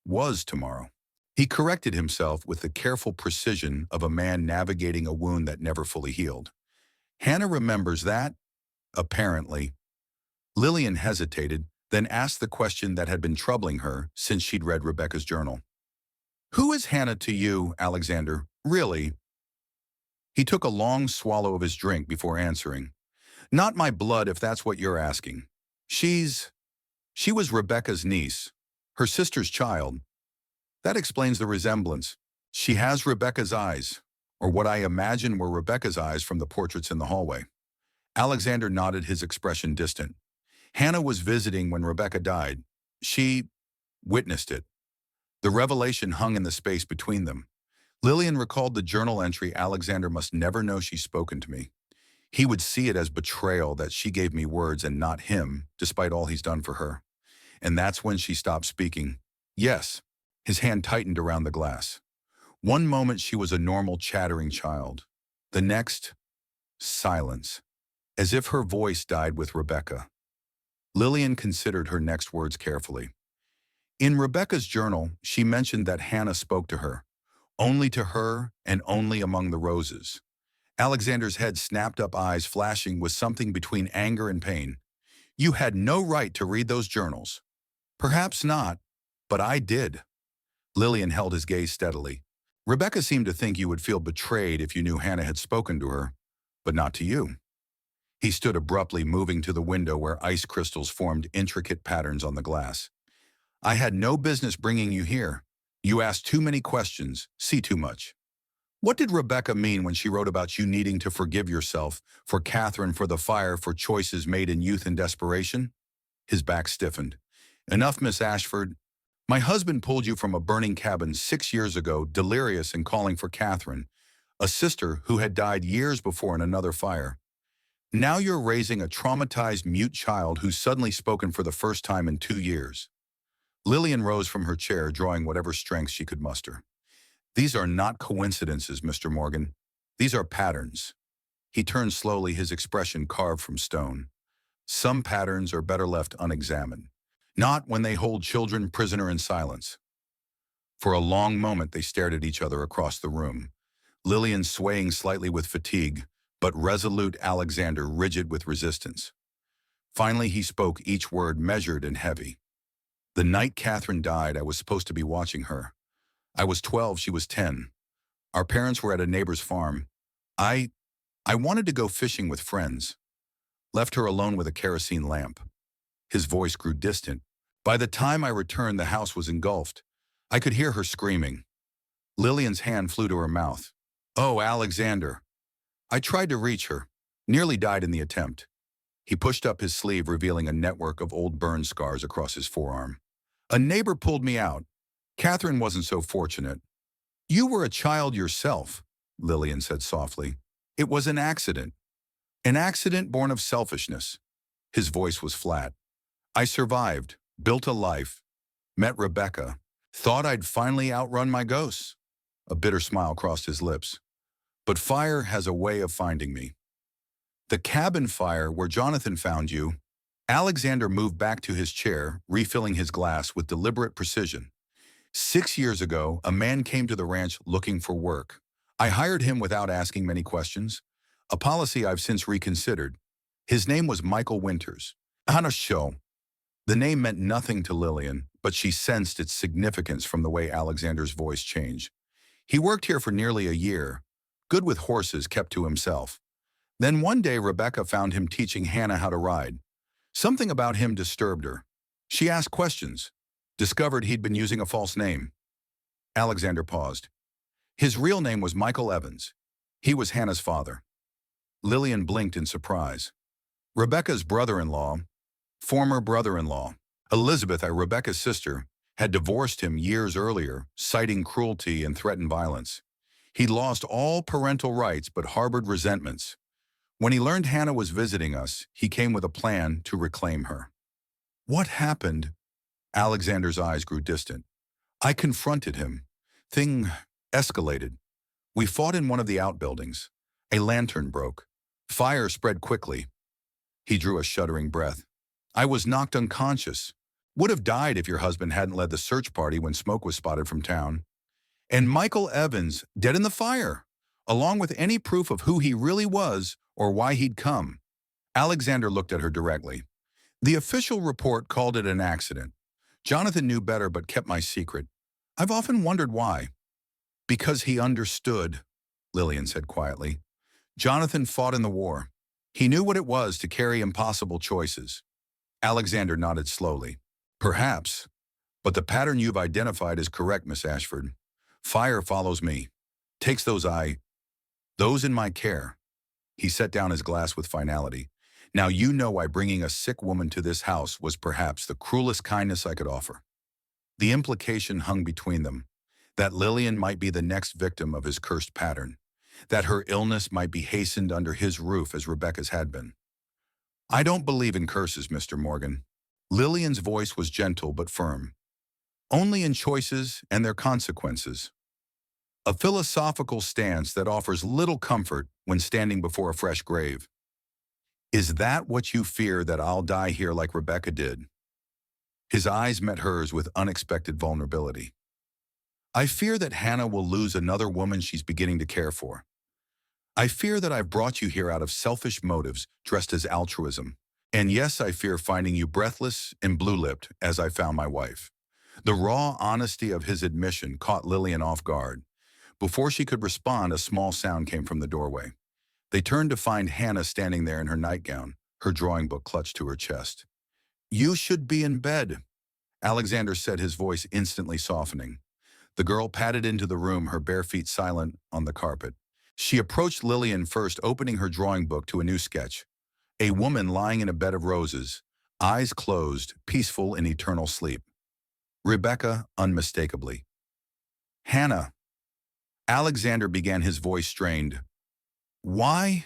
[SPEAKER 1] Was tomorrow. He corrected himself with the careful precision of a man navigating a wound that never fully healed. Hannah remembers that? Apparently. Lillian hesitated, then asked the question that had been troubling her since she'd read Rebecca's journal. Who is Hannah to you, Alexander? Really? He took a long swallow of his drink before answering. Not my blood, if that's what you're asking. She was Rebecca's niece, her sister's child. That explains the resemblance. She has Rebecca's eyes, or what I imagine were Rebecca's eyes from the portraits in the hallway. Alexander nodded, his expression distant. Hannah was visiting when Rebecca died. She witnessed it. The revelation hung in the space between them. Lillian recalled the journal entry, Alexander must never know she's spoken to me. He would see it as betrayal that she gave me words and not him, despite all he's done for her. And that's when she stopped speaking. Yes. His hand tightened around the glass. One moment she was a normal chattering child. The next, silence, as if her voice died with Rebecca. Lillian considered her next words carefully. In Rebecca's journal, she mentioned that Hannah spoke to her, only to her and only among the roses. Alexander's head snapped up, eyes flashing with something between anger and pain. You had no right to read those journals. Perhaps not, but I did. Lillian held his gaze steadily. Rebecca seemed to think you would feel betrayed if you knew Hannah had spoken to her, but not to you. He stood abruptly, moving to the window where ice crystals formed intricate patterns on the glass. I had no business bringing you here. You asked too many questions, see too much. What did Rebecca mean when she wrote about you needing to forgive yourself, for Catherine, for the fire, for choices made in youth and desperation? His back stiffened. Enough, Miss Ashford. My husband pulled you from a burning cabin 6 years ago, delirious and calling for Catherine, a sister who had died years before in another fire. Now you're raising a traumatized, mute child who's suddenly spoken for the first time in 2 years. Lillian rose from her chair, drawing whatever strength she could muster. These are not coincidences, Mr. Morgan. These are patterns. He turned slowly, his expression carved from stone. Some patterns are better left unexamined. Not when they hold children prisoner in silence. For a long moment, they stared at each other across the room. Lillian swaying slightly with fatigue, but resolute Alexander rigid with resistance. Finally, he spoke, each word measured and heavy. The night Catherine died, I was supposed to be watching her. I was 12, she was 10. Our parents were at a neighbor's farm. I wanted to go fishing with friends. Left her alone with a kerosene lamp. His voice grew distant. By the time I returned, the house was engulfed. I could hear her screaming. Lillian's hand flew to her mouth. Oh, Alexander. I tried to reach her. Nearly died in the attempt. He pushed up his sleeve, revealing a network of old burn scars across his forearm. A neighbor pulled me out. Catherine wasn't so fortunate. You were a child yourself, Lillian said softly. It was an accident. An accident born of selfishness. His voice was flat. I survived, built a life, met Rebecca, thought I'd finally outrun my ghosts. A bitter smile crossed his lips. But fire has a way of finding me. The cabin fire where Jonathan found you. Alexander moved back to his chair, refilling his glass with deliberate precision. 6 years ago, a man came to the ranch looking for work. I hired him without asking many questions, a policy I've since reconsidered. His name was Michael Winters. On a show. The name meant nothing to Lillian, but she sensed its significance from the way Alexander's voice changed. He worked here for nearly a year, good with horses, kept to himself. Then one day Rebecca found him teaching Hannah how to ride. Something about him disturbed her. She asked questions, discovered he'd been using a false name. Alexander paused. His real name was Michael Evans. He was Hannah's father. Lillian blinked in surprise. Rebecca's brother-in-law, former brother-in-law, Elizabeth, Rebecca's sister, had divorced him years earlier, citing cruelty and threatened violence. He'd lost all parental rights but harbored resentments. When he learned Hannah was visiting us, he came with a plan to reclaim her. What happened? Alexander's eyes grew distant. I confronted him. Thing escalated. We fought in one of the outbuildings. A lantern broke. Fire spread quickly. He drew a shuddering breath. I was knocked unconscious. Would have died if your husband hadn't led the search party when smoke was spotted from town. And Michael Evans, dead in the fire, along with any proof of who he really was or why he'd come. Alexander looked at her directly. The official report called it an accident. Jonathan knew better but kept my secret. I've often wondered why. Because he understood, Lillian said quietly. Jonathan fought in the war. He knew what it was to carry impossible choices. Alexander nodded slowly. Perhaps, but the pattern you've identified is correct, Miss Ashford. Fire follows me, takes those in my care. He set down his glass with finality. Now you know why bringing a sick woman to this house was perhaps the cruelest kindness I could offer. The implication hung between them, that Lillian might be the next victim of his cursed pattern, that her illness might be hastened under his roof as Rebecca's had been. I don't believe in curses, Mr. Morgan. Lillian's voice was gentle but firm. Only in choices and their consequences. A philosophical stance that offers little comfort when standing before a fresh grave. Is that what you fear, that I'll die here like Rebecca did? His eyes met hers with unexpected vulnerability. I fear that Hannah will lose another woman she's beginning to care for. I fear that I've brought you here out of selfish motives dressed as altruism. And yes, I fear finding you breathless and blue-lipped as I found my wife. The raw honesty of his admission caught Lillian off guard. Before she could respond, a small sound came from the doorway. They turned to find Hannah standing there in her nightgown, her drawing book clutched to her chest. You should be in bed, Alexander said, his voice instantly softening. The girl padded into the room, her bare feet silent on the carpet. She approached Lillian first, opening her drawing book to a new sketch. A woman lying in a bed of roses, eyes closed, peaceful in eternal sleep. Rebecca, unmistakably. Hannah. Alexander began, his voice strained. Why?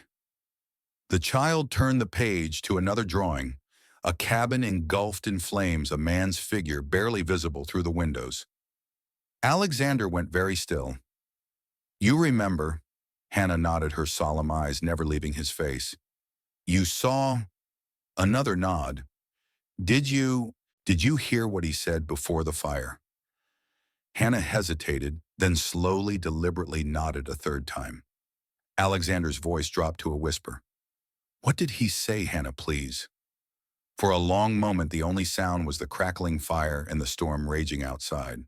[SPEAKER 1] The child turned the page to another drawing, a cabin engulfed in flames, a man's figure barely visible through the windows. Alexander went very still. You remember, Hannah nodded, her solemn eyes never leaving his face. You saw? Another nod. Did you hear what he said before the fire? Hannah hesitated, then slowly, deliberately nodded a third time. Alexander's voice dropped to a whisper. What did he say, Hannah, please? For a long moment, the only sound was the crackling fire and the storm raging outside.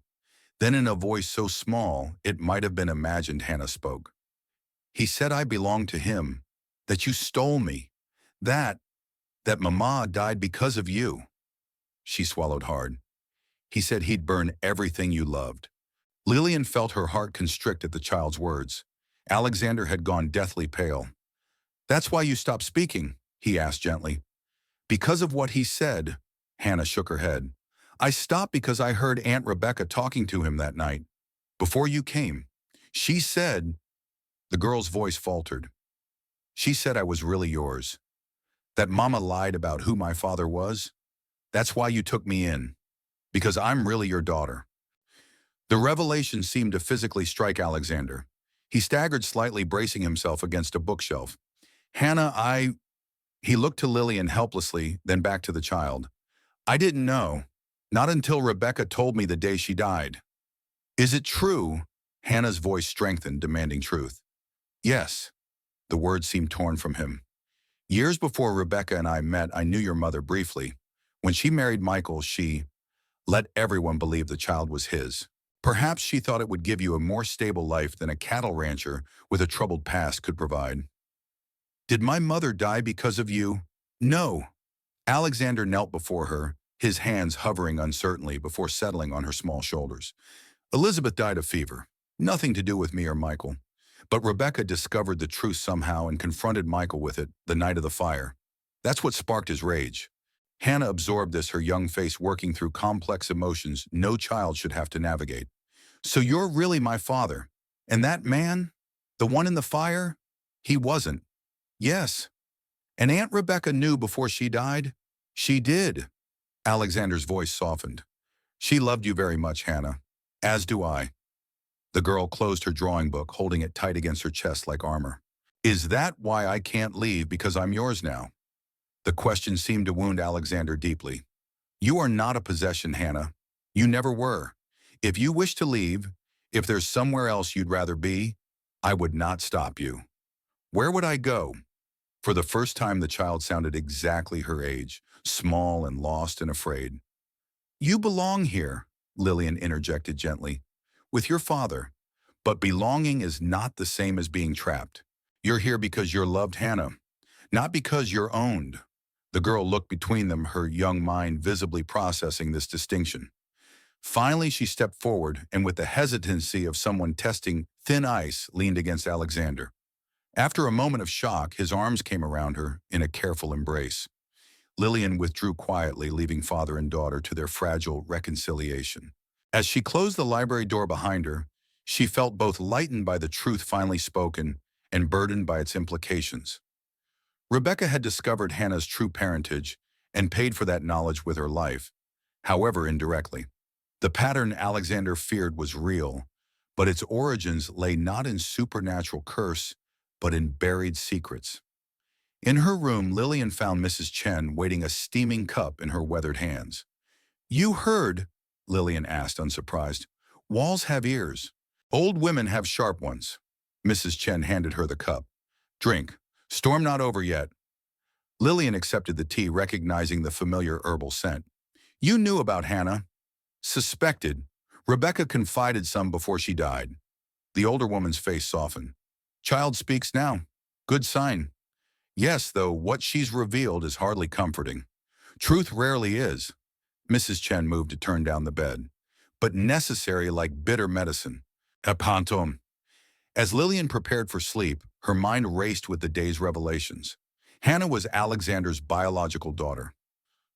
[SPEAKER 1] Then in a voice so small, it might have been imagined, Hannah spoke. He said I belonged to him, that you stole me, that Mama died because of you. She swallowed hard. He said he'd burn everything you loved. Lillian felt her heart constrict at the child's words. Alexander had gone deathly pale. That's why you stopped speaking, he asked gently. Because of what he said, Hannah shook her head. I stopped because I heard Aunt Rebecca talking to him that night, before you came. She said, the girl's voice faltered. She said I was really yours. That Mama lied about who my father was. That's why you took me in. Because I'm really your daughter. The revelation seemed to physically strike Alexander. He staggered slightly, bracing himself against a bookshelf. Hannah, He looked to Lillian helplessly, then back to the child. I didn't know. Not until Rebecca told me the day she died. Is it true? Hannah's voice strengthened, demanding truth. Yes. The words seemed torn from him. Years before Rebecca and I met, I knew your mother briefly. When she married Michael, she let everyone believe the child was his. Perhaps she thought it would give you a more stable life than a cattle rancher with a troubled past could provide. Did my mother die because of you? No. Alexander knelt before her, his hands hovering uncertainly before settling on her small shoulders. Elizabeth died of fever. Nothing to do with me or Michael. But Rebecca discovered the truth somehow and confronted Michael with it the night of the fire. That's what sparked his rage. Hannah absorbed this, her young face working through complex emotions no child should have to navigate. So you're really my father. And that man? The one in the fire? He wasn't. Yes. And Aunt Rebecca knew before she died? She did. Alexander's voice softened. She loved you very much, Hannah. As do I. The girl closed her drawing book, holding it tight against her chest like armor. Is that why I can't leave because I'm yours now? The question seemed to wound Alexander deeply. You are not a possession, Hannah. You never were. If you wish to leave, if there's somewhere else you'd rather be, I would not stop you. Where would I go? For the first time, the child sounded exactly her age, small and lost and afraid. You belong here, Lillian interjected gently, with your father. But belonging is not the same as being trapped. You're here because you're loved, Hannah, not because you're owned. The girl looked between them, her young mind visibly processing this distinction. Finally, she stepped forward and with the hesitancy of someone testing thin ice, leaned against Alexander. After a moment of shock, his arms came around her in a careful embrace. Lillian withdrew quietly, leaving father and daughter to their fragile reconciliation. As she closed the library door behind her, she felt both lightened by the truth finally spoken and burdened by its implications. Rebecca had discovered Hannah's true parentage and paid for that knowledge with her life, however indirectly. The pattern Alexander feared was real, but its origins lay not in supernatural curse, but in buried secrets. In her room, Lillian found Mrs. Chen waiting, a steaming cup in her weathered hands. You heard? Lillian asked, unsurprised. Walls have ears. Old women have sharp ones. Mrs. Chen handed her the cup. Drink. Storm not over yet. Lillian accepted the tea, recognizing the familiar herbal scent. You knew about Hannah. Suspected. Rebecca confided some before she died. The older woman's face softened. Child speaks now. Good sign. Yes, though what she's revealed is hardly comforting. Truth rarely is. Mrs. Chen moved to turn down the bed. But necessary like bitter medicine. Apantom. As Lillian prepared for sleep, her mind raced with the day's revelations. Hannah was Alexander's biological daughter.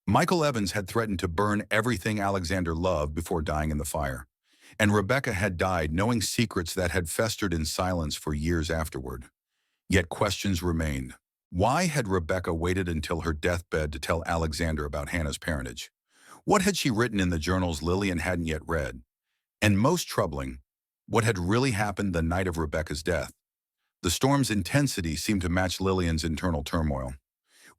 [SPEAKER 1] Michael Evans had threatened to burn everything Alexander loved before dying in the fire. And Rebecca had died knowing secrets that had festered in silence for years afterward. Yet questions remained. Why had Rebecca waited until her deathbed to tell Alexander about Hannah's parentage? What had she written in the journals Lillian hadn't yet read? And most troubling, what had really happened the night of Rebecca's death? The storm's intensity seemed to match Lillian's internal turmoil.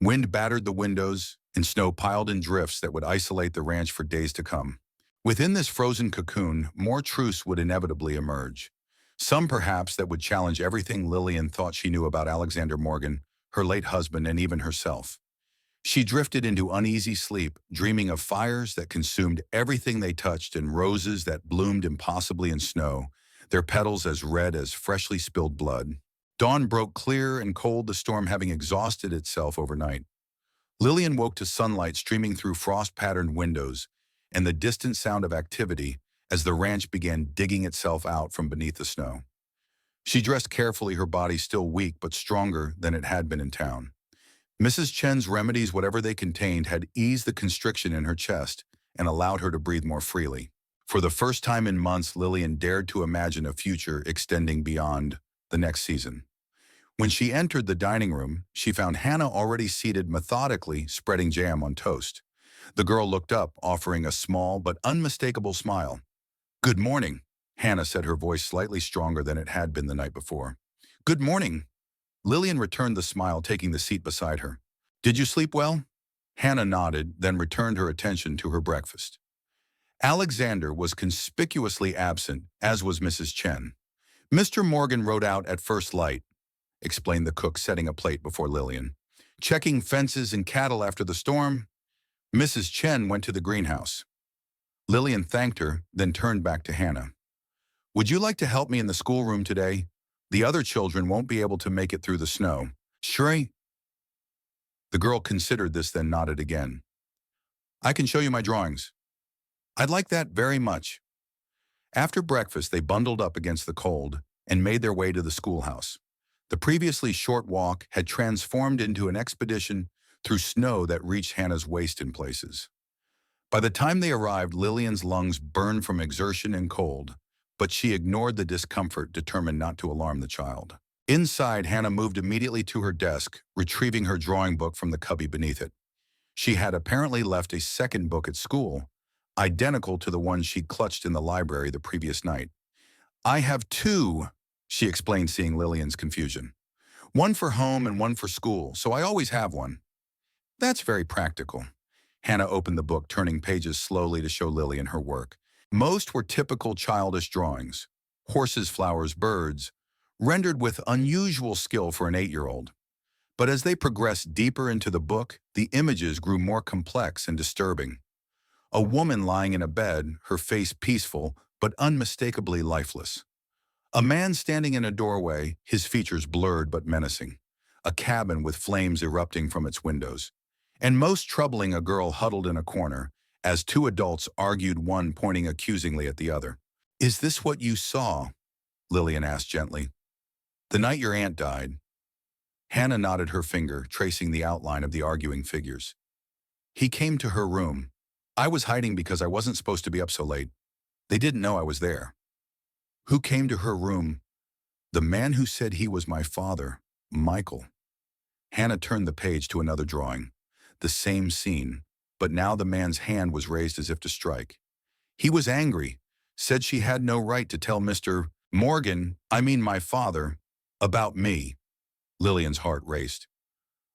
[SPEAKER 1] Wind battered the windows, and snow piled in drifts that would isolate the ranch for days to come. Within this frozen cocoon, more truths would inevitably emerge. Some perhaps that would challenge everything Lillian thought she knew about Alexander Morgan, her late husband, and even herself. She drifted into uneasy sleep, dreaming of fires that consumed everything they touched and roses that bloomed impossibly in snow, their petals as red as freshly spilled blood. Dawn broke clear and cold, the storm having exhausted itself overnight. Lillian woke to sunlight streaming through frost-patterned windows and the distant sound of activity as the ranch began digging itself out from beneath the snow. She dressed carefully, her body still weak but stronger than it had been in town. Mrs. Chen's remedies, whatever they contained, had eased the constriction in her chest and allowed her to breathe more freely. For the first time in months, Lillian dared to imagine a future extending beyond the next season. When she entered the dining room, she found Hannah already seated methodically, spreading jam on toast. The girl looked up, offering a small but unmistakable smile. "Good morning," Hannah said, her voice slightly stronger than it had been the night before. "Good morning." Lillian returned the smile, taking the seat beside her. "Did you sleep well?" Hannah nodded, then returned her attention to her breakfast. Alexander was conspicuously absent, as was Mrs. Chen. "Mr. Morgan rode out at first light," explained the cook, setting a plate before Lillian. "Checking fences and cattle after the storm." Mrs. Chen went to the greenhouse. Lillian thanked her, then turned back to Hannah. "Would you like to help me in the schoolroom today? The other children won't be able to make it through the snow." "Sure." The girl considered this, then nodded again. "I can show you my drawings." "I'd like that very much." After breakfast, they bundled up against the cold and made their way to the schoolhouse. The previously short walk had transformed into an expedition through snow that reached Hannah's waist in places. By the time they arrived, Lillian's lungs burned from exertion and cold, but she ignored the discomfort, determined not to alarm the child. Inside, Hannah moved immediately to her desk, retrieving her drawing book from the cubby beneath it. She had apparently left a second book at school, identical to the one she'd clutched in the library the previous night. "I have two," she explained, seeing Lillian's confusion. "One for home and one for school, so I always have one." "That's very practical." Hannah opened the book, turning pages slowly to show Lillian her work. Most were typical childish drawings: horses, flowers, birds, rendered with unusual skill for an 8-year-old. But as they progressed deeper into the book, the images grew more complex and disturbing. A woman lying in a bed, her face peaceful but unmistakably lifeless. A man standing in a doorway, his features blurred but menacing. A cabin with flames erupting from its windows. And most troubling, a girl huddled in a corner, as two adults argued, one pointing accusingly at the other. "Is this what you saw?" Lillian asked gently. "The night your aunt died." Hannah nodded, her finger tracing the outline of the arguing figures. "He came to her room. I was hiding because I wasn't supposed to be up so late. They didn't know I was there." "Who came to her room?" "The man who said he was my father, Michael." Hannah turned the page to another drawing. The same scene, but now the man's hand was raised as if to strike. "He was angry, said she had no right to tell Mr. Morgan, I mean my father, about me." Lillian's heart raced.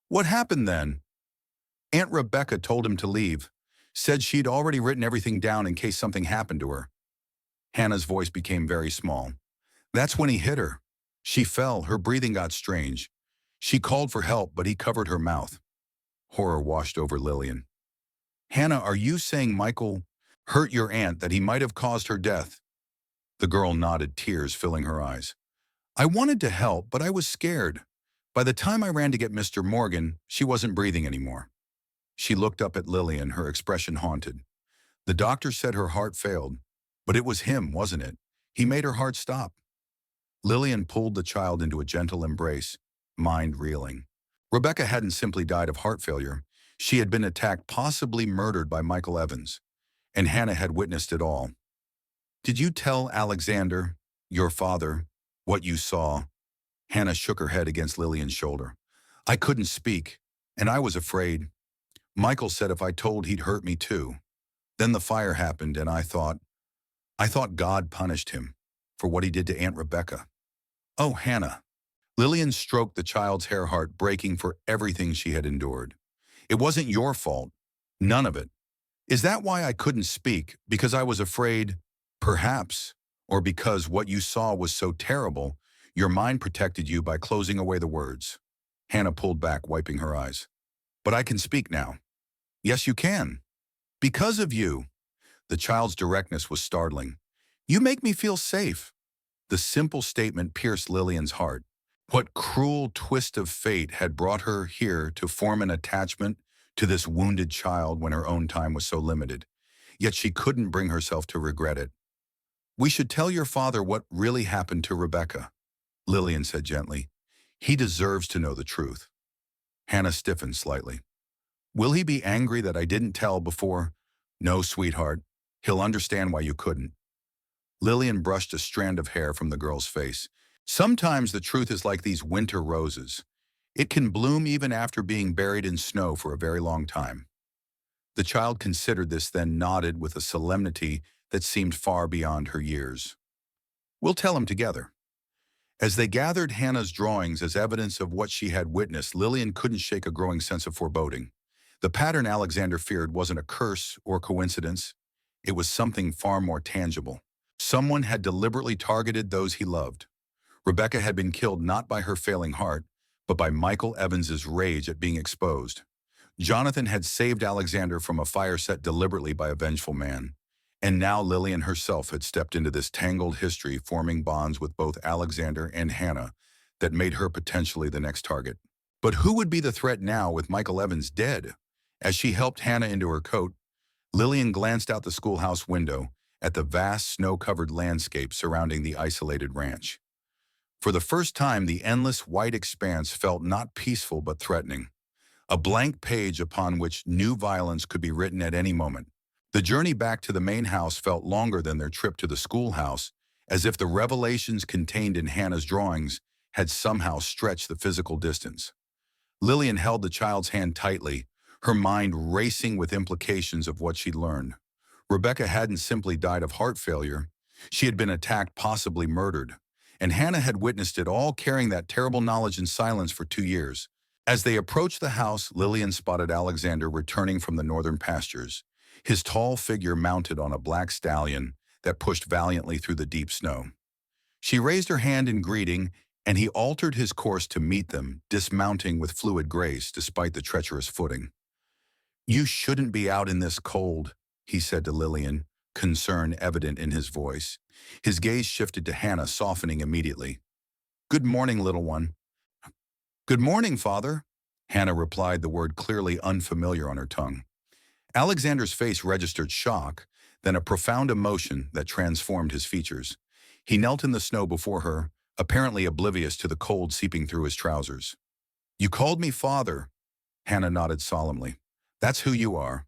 [SPEAKER 1] "What happened then?" "Aunt Rebecca told him to leave. Said she'd already written everything down in case something happened to her." Hannah's voice became very small. "That's when he hit her. She fell, her breathing got strange. She called for help, but he covered her mouth." Horror washed over Lillian. "Hannah, are you saying Michael hurt your aunt, that he might have caused her death?" The girl nodded, tears filling her eyes. "I wanted to help, but I was scared. By the time I ran to get Mr. Morgan, she wasn't breathing anymore." She looked up at Lillian, her expression haunted. "The doctor said her heart failed, but it was him, wasn't it? He made her heart stop." Lillian pulled the child into a gentle embrace, mind reeling. Rebecca hadn't simply died of heart failure. She had been attacked, possibly murdered by Michael Evans, and Hannah had witnessed it all. "Did you tell Alexander, your father, what you saw?" Hannah shook her head against Lillian's shoulder. "I couldn't speak, and I was afraid. Michael said if I told, he'd hurt me too. Then the fire happened, and I thought God punished him for what he did to Aunt Rebecca." "Oh, Hannah." Lillian stroked the child's hair, heart breaking for everything she had endured. "It wasn't your fault. None of it. Is that why I couldn't speak? Because I was afraid? Perhaps. Or because what you saw was so terrible, your mind protected you by closing away the words. Hannah pulled back, wiping her eyes. But I can speak now. Yes, you can. Because of you. The child's directness was startling. You make me feel safe. The simple statement pierced Lillian's heart. What cruel twist of fate had brought her here to form an attachment to this wounded child when her own time was so limited? Yet she couldn't bring herself to regret it. We should tell your father what really happened to Rebecca, Lillian said gently. He deserves to know the truth. Hannah stiffened slightly. Will he be angry that I didn't tell before? No, sweetheart. He'll understand why you couldn't. Lillian brushed a strand of hair from the girl's face. Sometimes the truth is like these winter roses. It can bloom even after being buried in snow for a very long time. The child considered this, then nodded with a solemnity that seemed far beyond her years. We'll tell him together. As they gathered Hannah's drawings as evidence of what she had witnessed, Lillian couldn't shake a growing sense of foreboding. The pattern Alexander feared wasn't a curse or coincidence. It was something far more tangible. Someone had deliberately targeted those he loved. Rebecca had been killed not by her failing heart, but by Michael Evans's rage at being exposed. Jonathan had saved Alexander from a fire set deliberately by a vengeful man. And now Lillian herself had stepped into this tangled history, forming bonds with both Alexander and Hannah that made her potentially the next target. But who would be the threat now with Michael Evans dead? As she helped Hannah into her coat, Lillian glanced out the schoolhouse window at the vast snow-covered landscape surrounding the isolated ranch. For the first time, the endless white expanse felt not peaceful but threatening, a blank page upon which new violence could be written at any moment. The journey back to the main house felt longer than their trip to the schoolhouse, as if the revelations contained in Hannah's drawings had somehow stretched the physical distance. Lillian held the child's hand tightly, her mind racing with implications of what she'd learned. Rebecca hadn't simply died of heart failure. She had been attacked, possibly murdered. And Hannah had witnessed it all, carrying that terrible knowledge in silence for 2 years. As they approached the house, Lillian spotted Alexander returning from the northern pastures, his tall figure mounted on a black stallion that pushed valiantly through the deep snow. She raised her hand in greeting, and he altered his course to meet them, dismounting with fluid grace despite the treacherous footing. You shouldn't be out in this cold, he said to Lillian, concern evident in his voice. His gaze shifted to Hannah, softening immediately. Good morning, little one. Good morning, Father, Hannah replied, the word clearly unfamiliar on her tongue. Alexander's face registered shock, then a profound emotion that transformed his features. He knelt in the snow before her, apparently oblivious to the cold seeping through his trousers. You called me Father, Hannah nodded solemnly. That's who you are.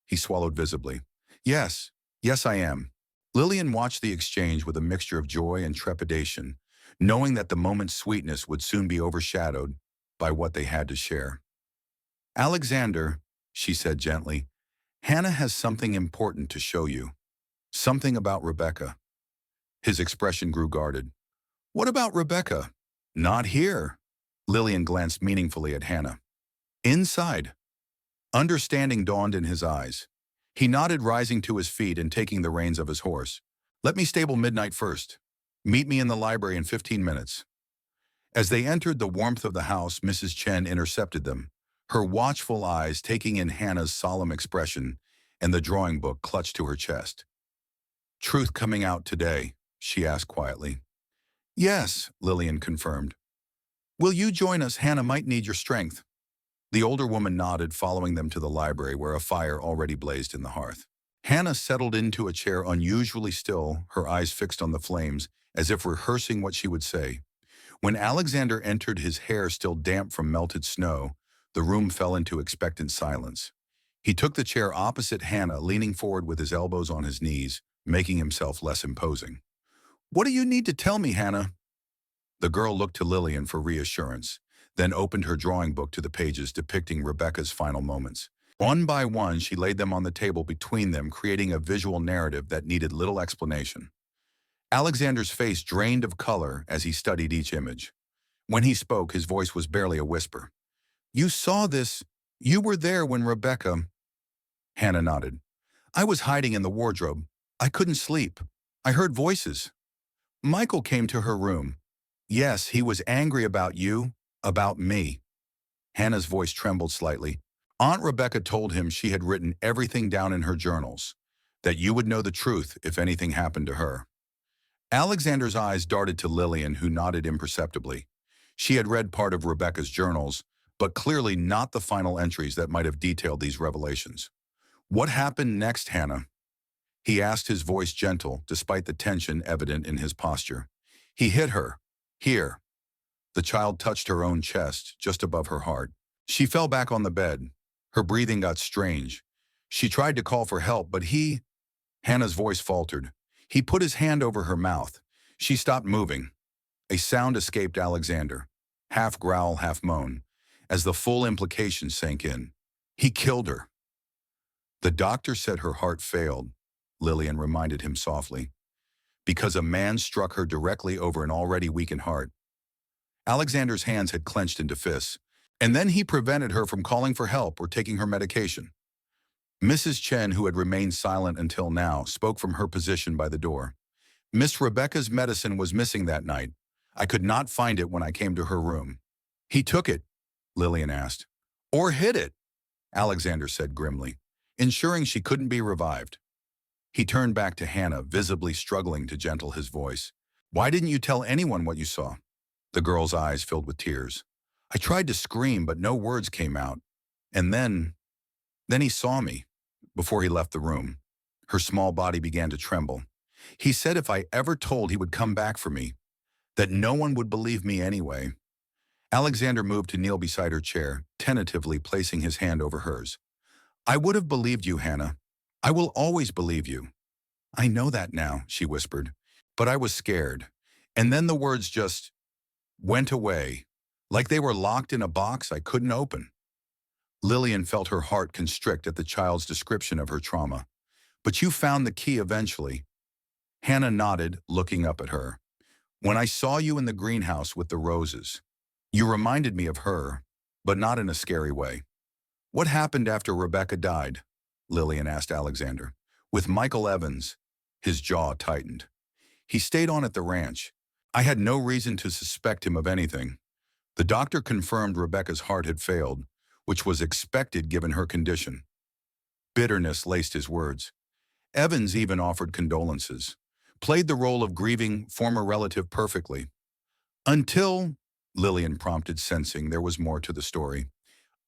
[SPEAKER 1] He swallowed visibly. Yes, I am. Lillian watched the exchange with a mixture of joy and trepidation, knowing that the moment's sweetness would soon be overshadowed by what they had to share. Alexander, she said gently, Hannah has something important to show you. Something about Rebecca. His expression grew guarded. What about Rebecca? Not here. Lillian glanced meaningfully at Hannah. Inside. Understanding dawned in his eyes. He nodded, rising to his feet and taking the reins of his horse. Let me stable midnight first. Meet me in the library in 15 minutes. As they entered the warmth of the house, Mrs. Chen intercepted them, her watchful eyes taking in Hannah's solemn expression and the drawing book clutched to her chest. Truth coming out today, she asked quietly. Yes, Lillian confirmed. Will you join us? Hannah might need your strength. The older woman nodded, following them to the library where a fire already blazed in the hearth. Hannah settled into a chair unusually still, her eyes fixed on the flames, as if rehearsing what she would say. When Alexander entered, his hair still damp from melted snow, the room fell into expectant silence. He took the chair opposite Hannah, leaning forward with his elbows on his knees, making himself less imposing. What do you need to tell me, Hannah? The girl looked to Lillian for reassurance, then opened her drawing book to the pages depicting Rebecca's final moments. One by one, she laid them on the table between them, creating a visual narrative that needed little explanation. Alexander's face drained of color as he studied each image. When he spoke, his voice was barely a whisper. You saw this. You were there when Rebecca... Hannah nodded. I was hiding in the wardrobe. I couldn't sleep. I heard voices. Michael came to her room. Yes, he was angry about you, about me. Hannah's voice trembled slightly. Aunt Rebecca told him she had written everything down in her journals, that you would know the truth if anything happened to her. Alexander's eyes darted to Lillian, who nodded imperceptibly. She had read part of Rebecca's journals, but clearly not the final entries that might have detailed these revelations. What happened next, Hannah? He asked, his voice gentle, despite the tension evident in his posture. He hit her. Here. The child touched her own chest, just above her heart. She fell back on the bed. Her breathing got strange. She tried to call for help, but Hannah's voice faltered. He put his hand over her mouth. She stopped moving. A sound escaped Alexander, half growl, half moan, as the full implication sank in. He killed her. The doctor said her heart failed, Lillian reminded him softly, because a man struck her directly over an already weakened heart. Alexander's hands had clenched into fists, and then he prevented her from calling for help or taking her medication. Mrs. Chen, who had remained silent until now, spoke from her position by the door. Miss Rebecca's medicine was missing that night. I could not find it when I came to her room. He took it, Lillian asked. Or hid it, Alexander said grimly, ensuring she couldn't be revived. He turned back to Hannah, visibly struggling to gentle his voice. Why didn't you tell anyone what you saw? The girl's eyes filled with tears. I tried to scream, but no words came out. And then he saw me. Before he left the room, her small body began to tremble. He said if I ever told, he would come back for me, that no one would believe me anyway. Alexander moved to kneel beside her chair, tentatively placing his hand over hers. I would have believed you, Hannah. I will always believe you. I know that now, she whispered, but I was scared. And then the words just went away, like they were locked in a box I couldn't open. Lillian felt her heart constrict at the child's description of her trauma. But you found the key eventually. Hannah nodded, looking up at her. When I saw you in the greenhouse with the roses, you reminded me of her, but not in a scary way. What happened after Rebecca died? Lillian asked Alexander. With Michael Evans, his jaw tightened. He stayed on at the ranch. I had no reason to suspect him of anything. The doctor confirmed Rebecca's heart had failed, which was expected given her condition. Bitterness laced his words. Evans even offered condolences, played the role of grieving former relative perfectly. Until, Lillian prompted, sensing there was more to the story,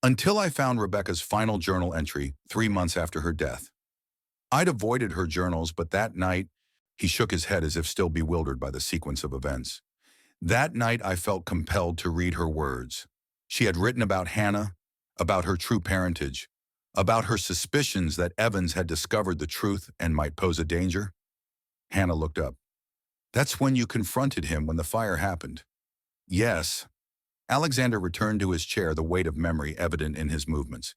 [SPEAKER 1] until I found Rebecca's final journal entry 3 months after her death. I'd avoided her journals, but that night, he shook his head as if still bewildered by the sequence of events. That night I felt compelled to read her words. She had written about Hannah, about her true parentage, about her suspicions that Evans had discovered the truth and might pose a danger. Hannah looked up. That's when you confronted him when the fire happened. Yes. Alexander returned to his chair, the weight of memory evident in his movements.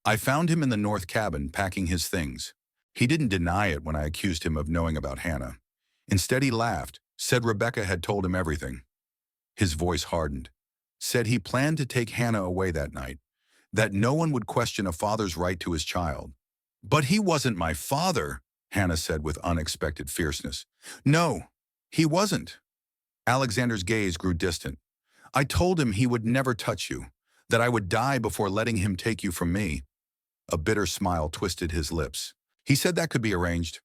[SPEAKER 1] I found him in the north cabin packing his things. He didn't deny it when I accused him of knowing about Hannah. Instead, he laughed, said Rebecca had told him everything. His voice hardened. Said he planned to take Hannah away that night, that no one would question a father's right to his child. But he wasn't my father, Hannah said with unexpected fierceness. No, he wasn't. Alexander's gaze grew distant. I told him he would never touch you, that I would die before letting him take you from me. A bitter smile twisted his lips. He said that could be arranged.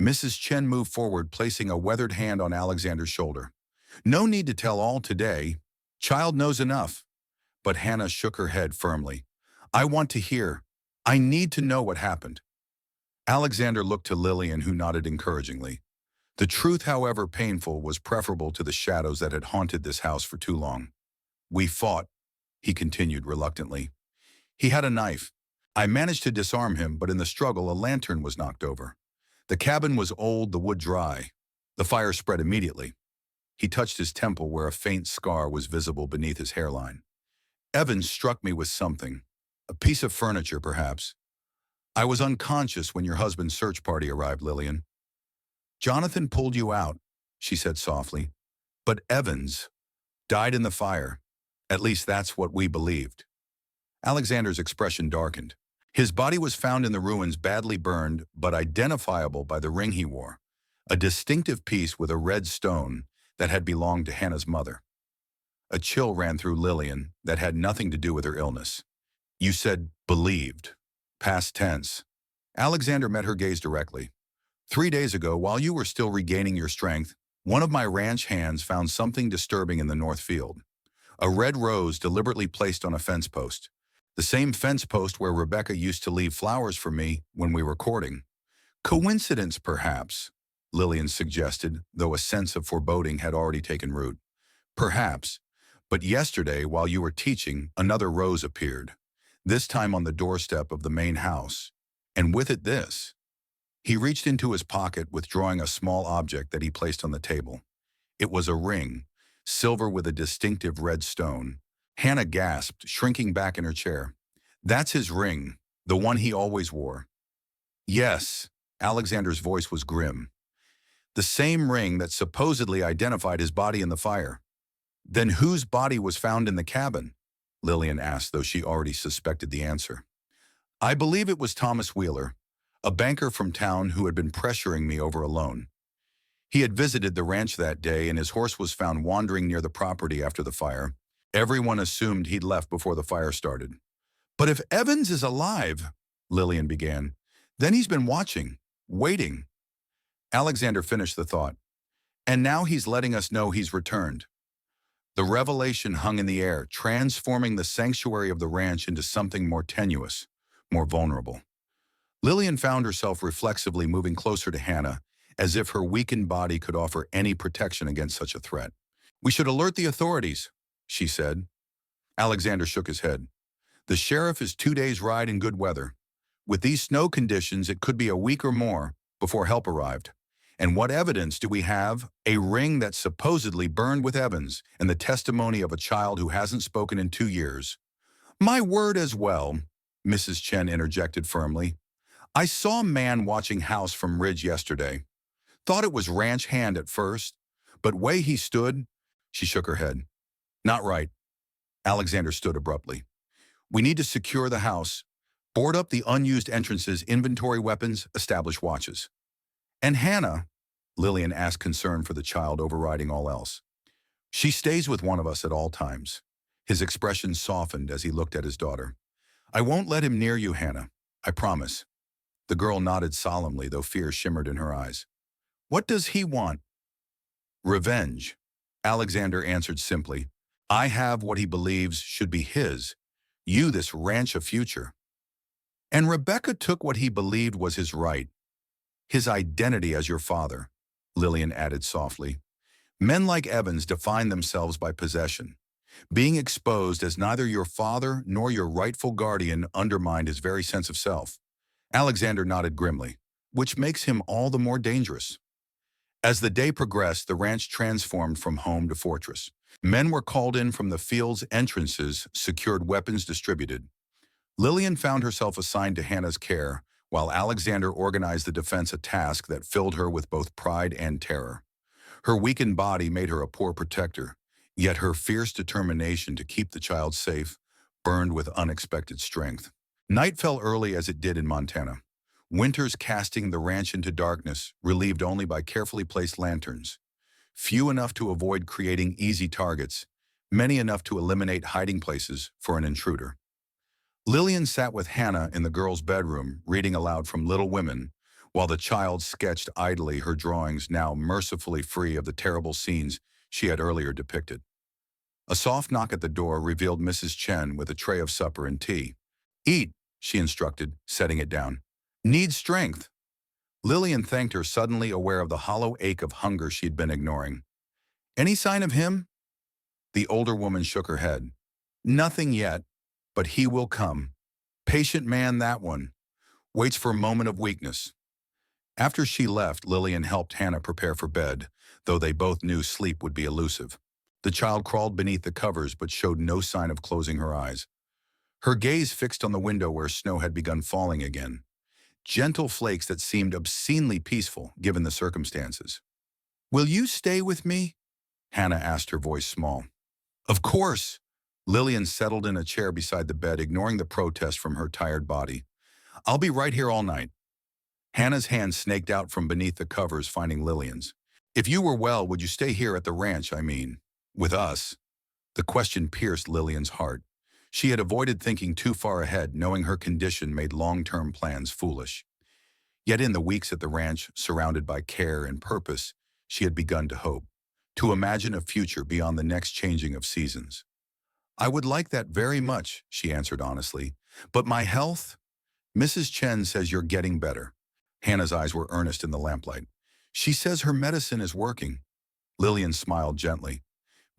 [SPEAKER 1] Mrs. Chen moved forward, placing a weathered hand on Alexander's shoulder. No need to tell all today. Child knows enough. But Hannah shook her head firmly. I want to hear. I need to know what happened. Alexander looked to Lillian, who nodded encouragingly. The truth, however painful, was preferable to the shadows that had haunted this house for too long. We fought, he continued reluctantly. He had a knife. I managed to disarm him, but in the struggle a lantern was knocked over. The cabin was old, the wood dry. The fire spread immediately. He touched his temple where a faint scar was visible beneath his hairline. Evans struck me with something. A piece of furniture, perhaps. I was unconscious when your husband's search party arrived, Lillian. Jonathan pulled you out, she said softly. But Evans died in the fire. At least that's what we believed. Alexander's expression darkened. His body was found in the ruins, badly burned, but identifiable by the ring he wore, a distinctive piece with a red stone that had belonged to Hannah's mother. A chill ran through Lillian that had nothing to do with her illness. You said believed. Past tense. Alexander met her gaze directly. 3 days ago, while you were still regaining your strength, one of my ranch hands found something disturbing in the north field. A red rose deliberately placed on a fence post. The same fence post where Rebecca used to leave flowers for me when we were courting. Coincidence, perhaps, Lillian suggested, though a sense of foreboding had already taken root. Perhaps. But yesterday, while you were teaching, another rose appeared, this time on the doorstep of the main house. And with it this. He reached into his pocket, withdrawing a small object that he placed on the table. It was a ring, silver with a distinctive red stone. Hannah gasped, shrinking back in her chair. That's his ring, the one he always wore. Yes, Alexander's voice was grim. The same ring that supposedly identified his body in the fire. Then whose body was found in the cabin? Lillian asked, though she already suspected the answer. I believe it was Thomas Wheeler, a banker from town who had been pressuring me over a loan. He had visited the ranch that day, and his horse was found wandering near the property after the fire. Everyone assumed he'd left before the fire started. But if Evans is alive, Lillian began, then he's been watching, waiting. Alexander finished the thought. And now he's letting us know he's returned. The revelation hung in the air, transforming the sanctuary of the ranch into something more tenuous, more vulnerable. Lillian found herself reflexively moving closer to Hannah, as if her weakened body could offer any protection against such a threat. We should alert the authorities, she said. Alexander shook his head. The sheriff is 2 days' ride in good weather. With these snow conditions, it could be a week or more before help arrived. And what evidence do we have? A ring that supposedly burned with Evans, and the testimony of a child who hasn't spoken in 2 years. My word as well, Mrs. Chen interjected firmly. I saw a man watching house from Ridge yesterday. Thought it was ranch hand at first, but way he stood, she shook her head. Not right. Alexander stood abruptly. We need to secure the house, board up the unused entrances, inventory weapons, establish watches. And Hannah, Lillian asked, concern for the child overriding all else. She stays with one of us at all times. His expression softened as he looked at his daughter. I won't let him near you, Hannah. I promise. The girl nodded solemnly, though fear shimmered in her eyes. What does he want? Revenge, Alexander answered simply. I have what he believes should be his. You, this ranch of future. And Rebecca took what he believed was his right. His identity as your father, Lillian added softly. Men like Evans define themselves by possession. Being exposed as neither your father nor your rightful guardian undermined his very sense of self. Alexander nodded grimly, which makes him all the more dangerous. As the day progressed, the ranch transformed from home to fortress. Men were called in from the field's entrances, secured weapons distributed. Lillian found herself assigned to Hannah's care, while Alexander organized the defense, a task that filled her with both pride and terror. Her weakened body made her a poor protector, yet her fierce determination to keep the child safe burned with unexpected strength. Night fell early, as it did in Montana. Winters casting the ranch into darkness, relieved only by carefully placed lanterns. Few enough to avoid creating easy targets, many enough to eliminate hiding places for an intruder. Lillian sat with Hannah in the girl's bedroom, reading aloud from Little Women, while the child sketched idly her drawings, now mercifully free of the terrible scenes she had earlier depicted. A soft knock at the door revealed Mrs. Chen with a tray of supper and tea. Eat, she instructed, setting it down. Need strength. Lillian thanked her, suddenly aware of the hollow ache of hunger she'd been ignoring. Any sign of him? The older woman shook her head. Nothing yet, but he will come. Patient man, that one. Waits for a moment of weakness. After she left, Lillian helped Hannah prepare for bed, though they both knew sleep would be elusive. The child crawled beneath the covers but showed no sign of closing her eyes. Her gaze fixed on the window where snow had begun falling again. Gentle flakes that seemed obscenely peaceful, given the circumstances. Will you stay with me? Hannah asked, her voice small. Of course. Lillian settled in a chair beside the bed, ignoring the protest from her tired body. I'll be right here all night. Hannah's hand snaked out from beneath the covers, finding Lillian's. If you were well, would you stay here at the ranch, I mean? With us? The question pierced Lillian's heart. She had avoided thinking too far ahead, knowing her condition made long-term plans foolish. Yet in the weeks at the ranch, surrounded by care and purpose, she had begun to hope, to imagine a future beyond the next changing of seasons. I would like that very much, she answered honestly. But my health? Mrs. Chen says you're getting better. Hannah's eyes were earnest in the lamplight. She says her medicine is working. Lillian smiled gently.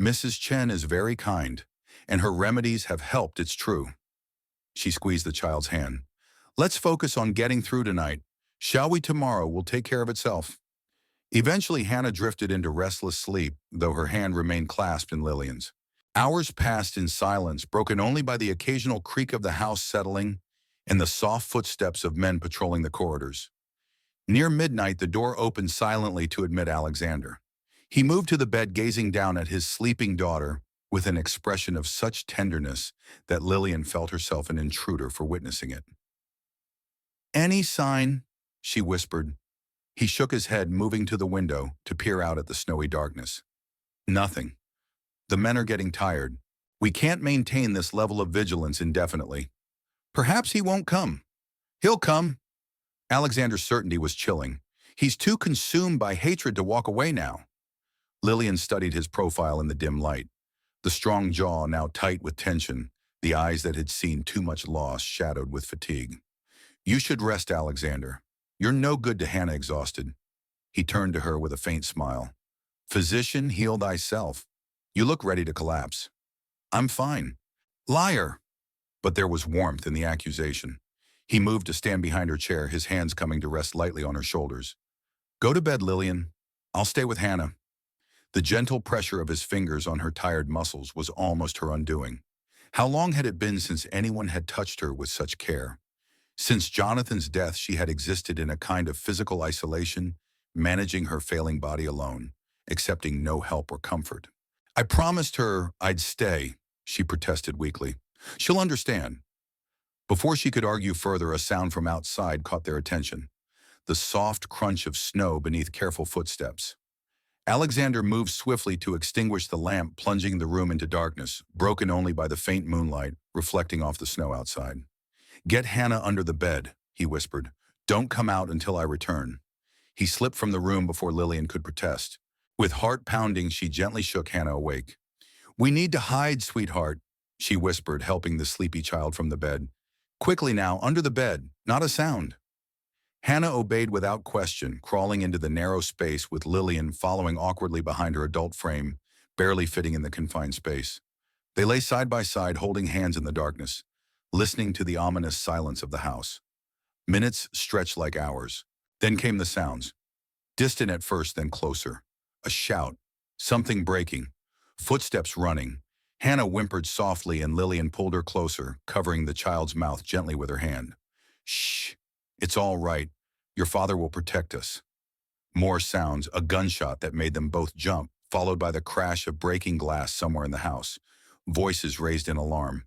[SPEAKER 1] Mrs. Chen is very kind, and her remedies have helped, it's true. She squeezed the child's hand. Let's focus on getting through tonight. Shall we? Tomorrow will take care of itself. Eventually, Hannah drifted into restless sleep, though her hand remained clasped in Lillian's. Hours passed in silence, broken only by the occasional creak of the house settling and the soft footsteps of men patrolling the corridors. Near midnight, the door opened silently to admit Alexander. He moved to the bed, gazing down at his sleeping daughter with an expression of such tenderness that Lillian felt herself an intruder for witnessing it. Any sign? She whispered. He shook his head, moving to the window to peer out at the snowy darkness. Nothing. The men are getting tired. We can't maintain this level of vigilance indefinitely. Perhaps he won't come. He'll come. Alexander's certainty was chilling. He's too consumed by hatred to walk away now. Lillian studied his profile in the dim light. The strong jaw now tight with tension, the eyes that had seen too much loss shadowed with fatigue. You should rest, Alexander. You're no good to Hannah, exhausted. He turned to her with a faint smile. Physician, heal thyself. You look ready to collapse. I'm fine. Liar! But there was warmth in the accusation. He moved to stand behind her chair, his hands coming to rest lightly on her shoulders. Go to bed, Lillian. I'll stay with Hannah. The gentle pressure of his fingers on her tired muscles was almost her undoing. How long had it been since anyone had touched her with such care? Since Jonathan's death, she had existed in a kind of physical isolation, managing her failing body alone, accepting no help or comfort. I promised her I'd stay, she protested weakly. She'll understand. Before she could argue further, a sound from outside caught their attention. The soft crunch of snow beneath careful footsteps. Alexander moved swiftly to extinguish the lamp, plunging the room into darkness, broken only by the faint moonlight reflecting off the snow outside. Get Hannah under the bed, he whispered. Don't come out until I return. He slipped from the room before Lillian could protest. With heart pounding, she gently shook Hannah awake. We need to hide, sweetheart, she whispered, helping the sleepy child from the bed. Quickly now, under the bed, not a sound. Hannah obeyed without question, crawling into the narrow space with Lillian following awkwardly behind her adult frame, barely fitting in the confined space. They lay side by side, holding hands in the darkness, listening to the ominous silence of the house. Minutes stretched like hours. Then came the sounds. Distant at first, then closer. A shout. Something breaking. Footsteps running. Hannah whimpered softly and Lillian pulled her closer, covering the child's mouth gently with her hand. Shh. It's all right. Your father will protect us. More sounds, a gunshot that made them both jump, followed by the crash of breaking glass somewhere in the house. Voices raised in alarm.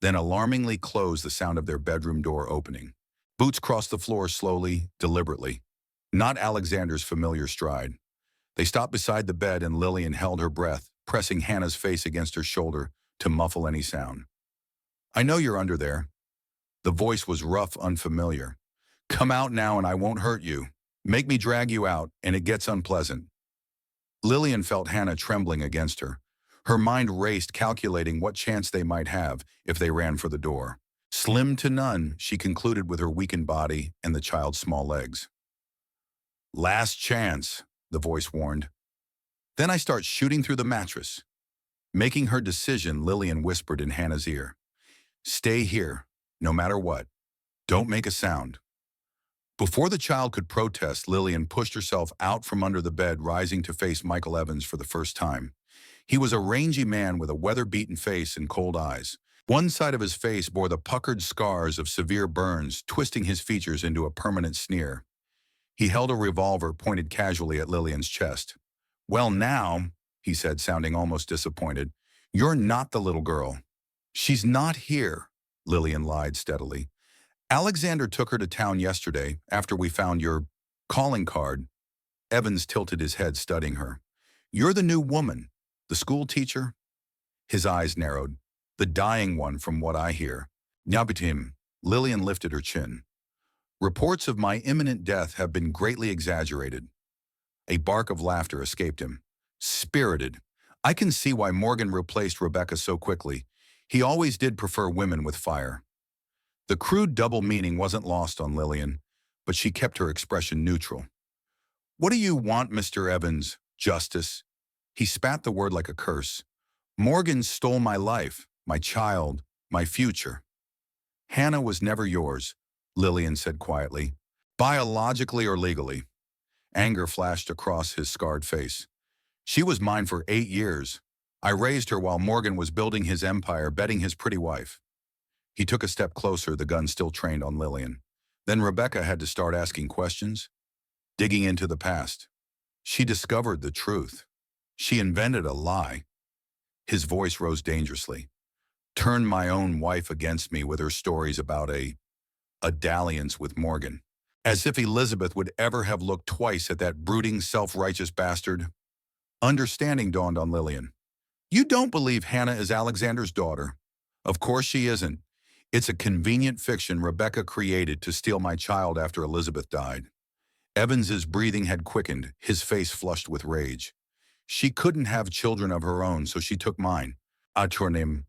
[SPEAKER 1] Then alarmingly closed, the sound of their bedroom door opening. Boots crossed the floor slowly, deliberately. Not Alexander's familiar stride. They stopped beside the bed and Lillian held her breath, pressing Hannah's face against her shoulder to muffle any sound. I know you're under there. The voice was rough, unfamiliar. Come out now and I won't hurt you. Make me drag you out, and it gets unpleasant. Lillian felt Hannah trembling against her. Her mind raced, calculating what chance they might have if they ran for the door. Slim to none, she concluded with her weakened body and the child's small legs. Last chance, the voice warned. Then I start shooting through the mattress. Making her decision, Lillian whispered in Hannah's ear. Stay here, no matter what. Don't make a sound. Before the child could protest, Lillian pushed herself out from under the bed, rising to face Michael Evans for the first time. He was a rangy man with a weather-beaten face and cold eyes. One side of his face bore the puckered scars of severe burns, twisting his features into a permanent sneer. He held a revolver pointed casually at Lillian's chest. Well now, he said, sounding almost disappointed, you're not the little girl. She's not here, Lillian lied steadily. Alexander took her to town yesterday after we found your calling card. Evans tilted his head, studying her. You're the new woman, the school teacher? His eyes narrowed. The dying one, from what I hear. Nyabitim. Lillian lifted her chin. Reports of my imminent death have been greatly exaggerated. A bark of laughter escaped him. Spirited. I can see why Morgan replaced Rebecca so quickly. He always did prefer women with fire. The crude double meaning wasn't lost on Lillian, but she kept her expression neutral. What do you want, Mr. Evans? Justice. He spat the word like a curse. Morgan stole my life, my child, my future. Hannah was never yours, Lillian said quietly. Biologically or legally. Anger flashed across his scarred face. She was mine for 8 years. I raised her while Morgan was building his empire, betting his pretty wife. He took a step closer, the gun still trained on Lillian. Then Rebecca had to start asking questions, digging into the past. She discovered the truth. She invented a lie. His voice rose dangerously. Turned my own wife against me with her stories about a dalliance with Morgan. As if Elizabeth would ever have looked twice at that brooding, self-righteous bastard. Understanding dawned on Lillian. You don't believe Hannah is Alexander's daughter? Of course she isn't. It's a convenient fiction Rebecca created to steal my child after Elizabeth died. Evans's breathing had quickened, his face flushed with rage. She couldn't have children of her own, so she took mine. Atronim.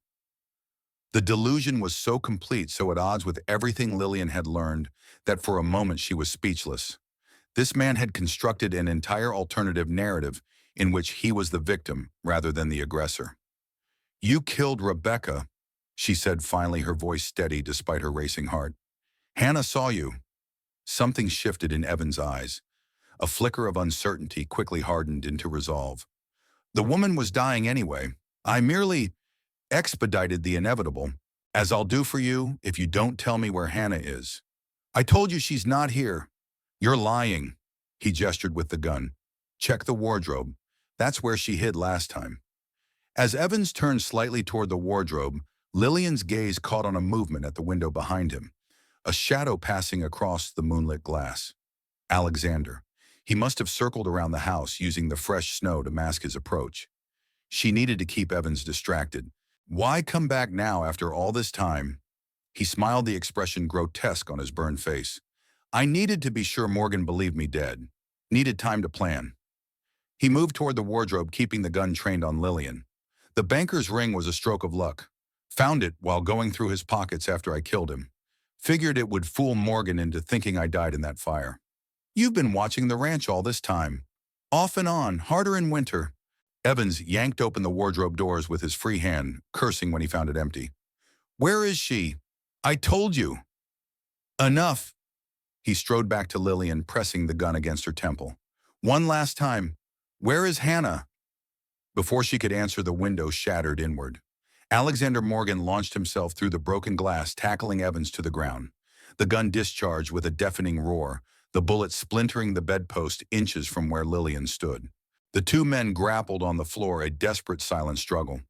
[SPEAKER 1] The delusion was so complete, so at odds with everything Lillian had learned, that for a moment she was speechless. This man had constructed an entire alternative narrative in which he was the victim rather than the aggressor. You killed Rebecca, she said finally, her voice steady despite her racing heart. Hannah saw you. Something shifted in Evans' eyes. A flicker of uncertainty quickly hardened into resolve. The woman was dying anyway. I merely expedited the inevitable, as I'll do for you if you don't tell me where Hannah is. I told you she's not here. You're lying. He gestured with the gun. Check the wardrobe. That's where she hid last time. As Evans turned slightly toward the wardrobe, Lillian's gaze caught on a movement at the window behind him, a shadow passing across the moonlit glass. Alexander. He must have circled around the house using the fresh snow to mask his approach. She needed to keep Evans distracted. Why come back now after all this time? He smiled, the expression grotesque on his burned face. I needed to be sure Morgan believed me dead. Needed time to plan. He moved toward the wardrobe, keeping the gun trained on Lillian. The banker's ring was a stroke of luck. Found it while going through his pockets after I killed him. Figured it would fool Morgan into thinking I died in that fire. You've been watching the ranch all this time. Off and on, harder in winter. Evans yanked open the wardrobe doors with his free hand, cursing when he found it empty. Where is she? I told you. Enough. He strode back to Lillian, pressing the gun against her temple. One last time. Where is Hannah? Before she could answer, the window shattered inward. Alexander Morgan launched himself through the broken glass, tackling Evans to the ground. The gun discharged with a deafening roar, the bullet splintering the bedpost inches from where Lillian stood. The two men grappled on the floor, a desperate silent struggle.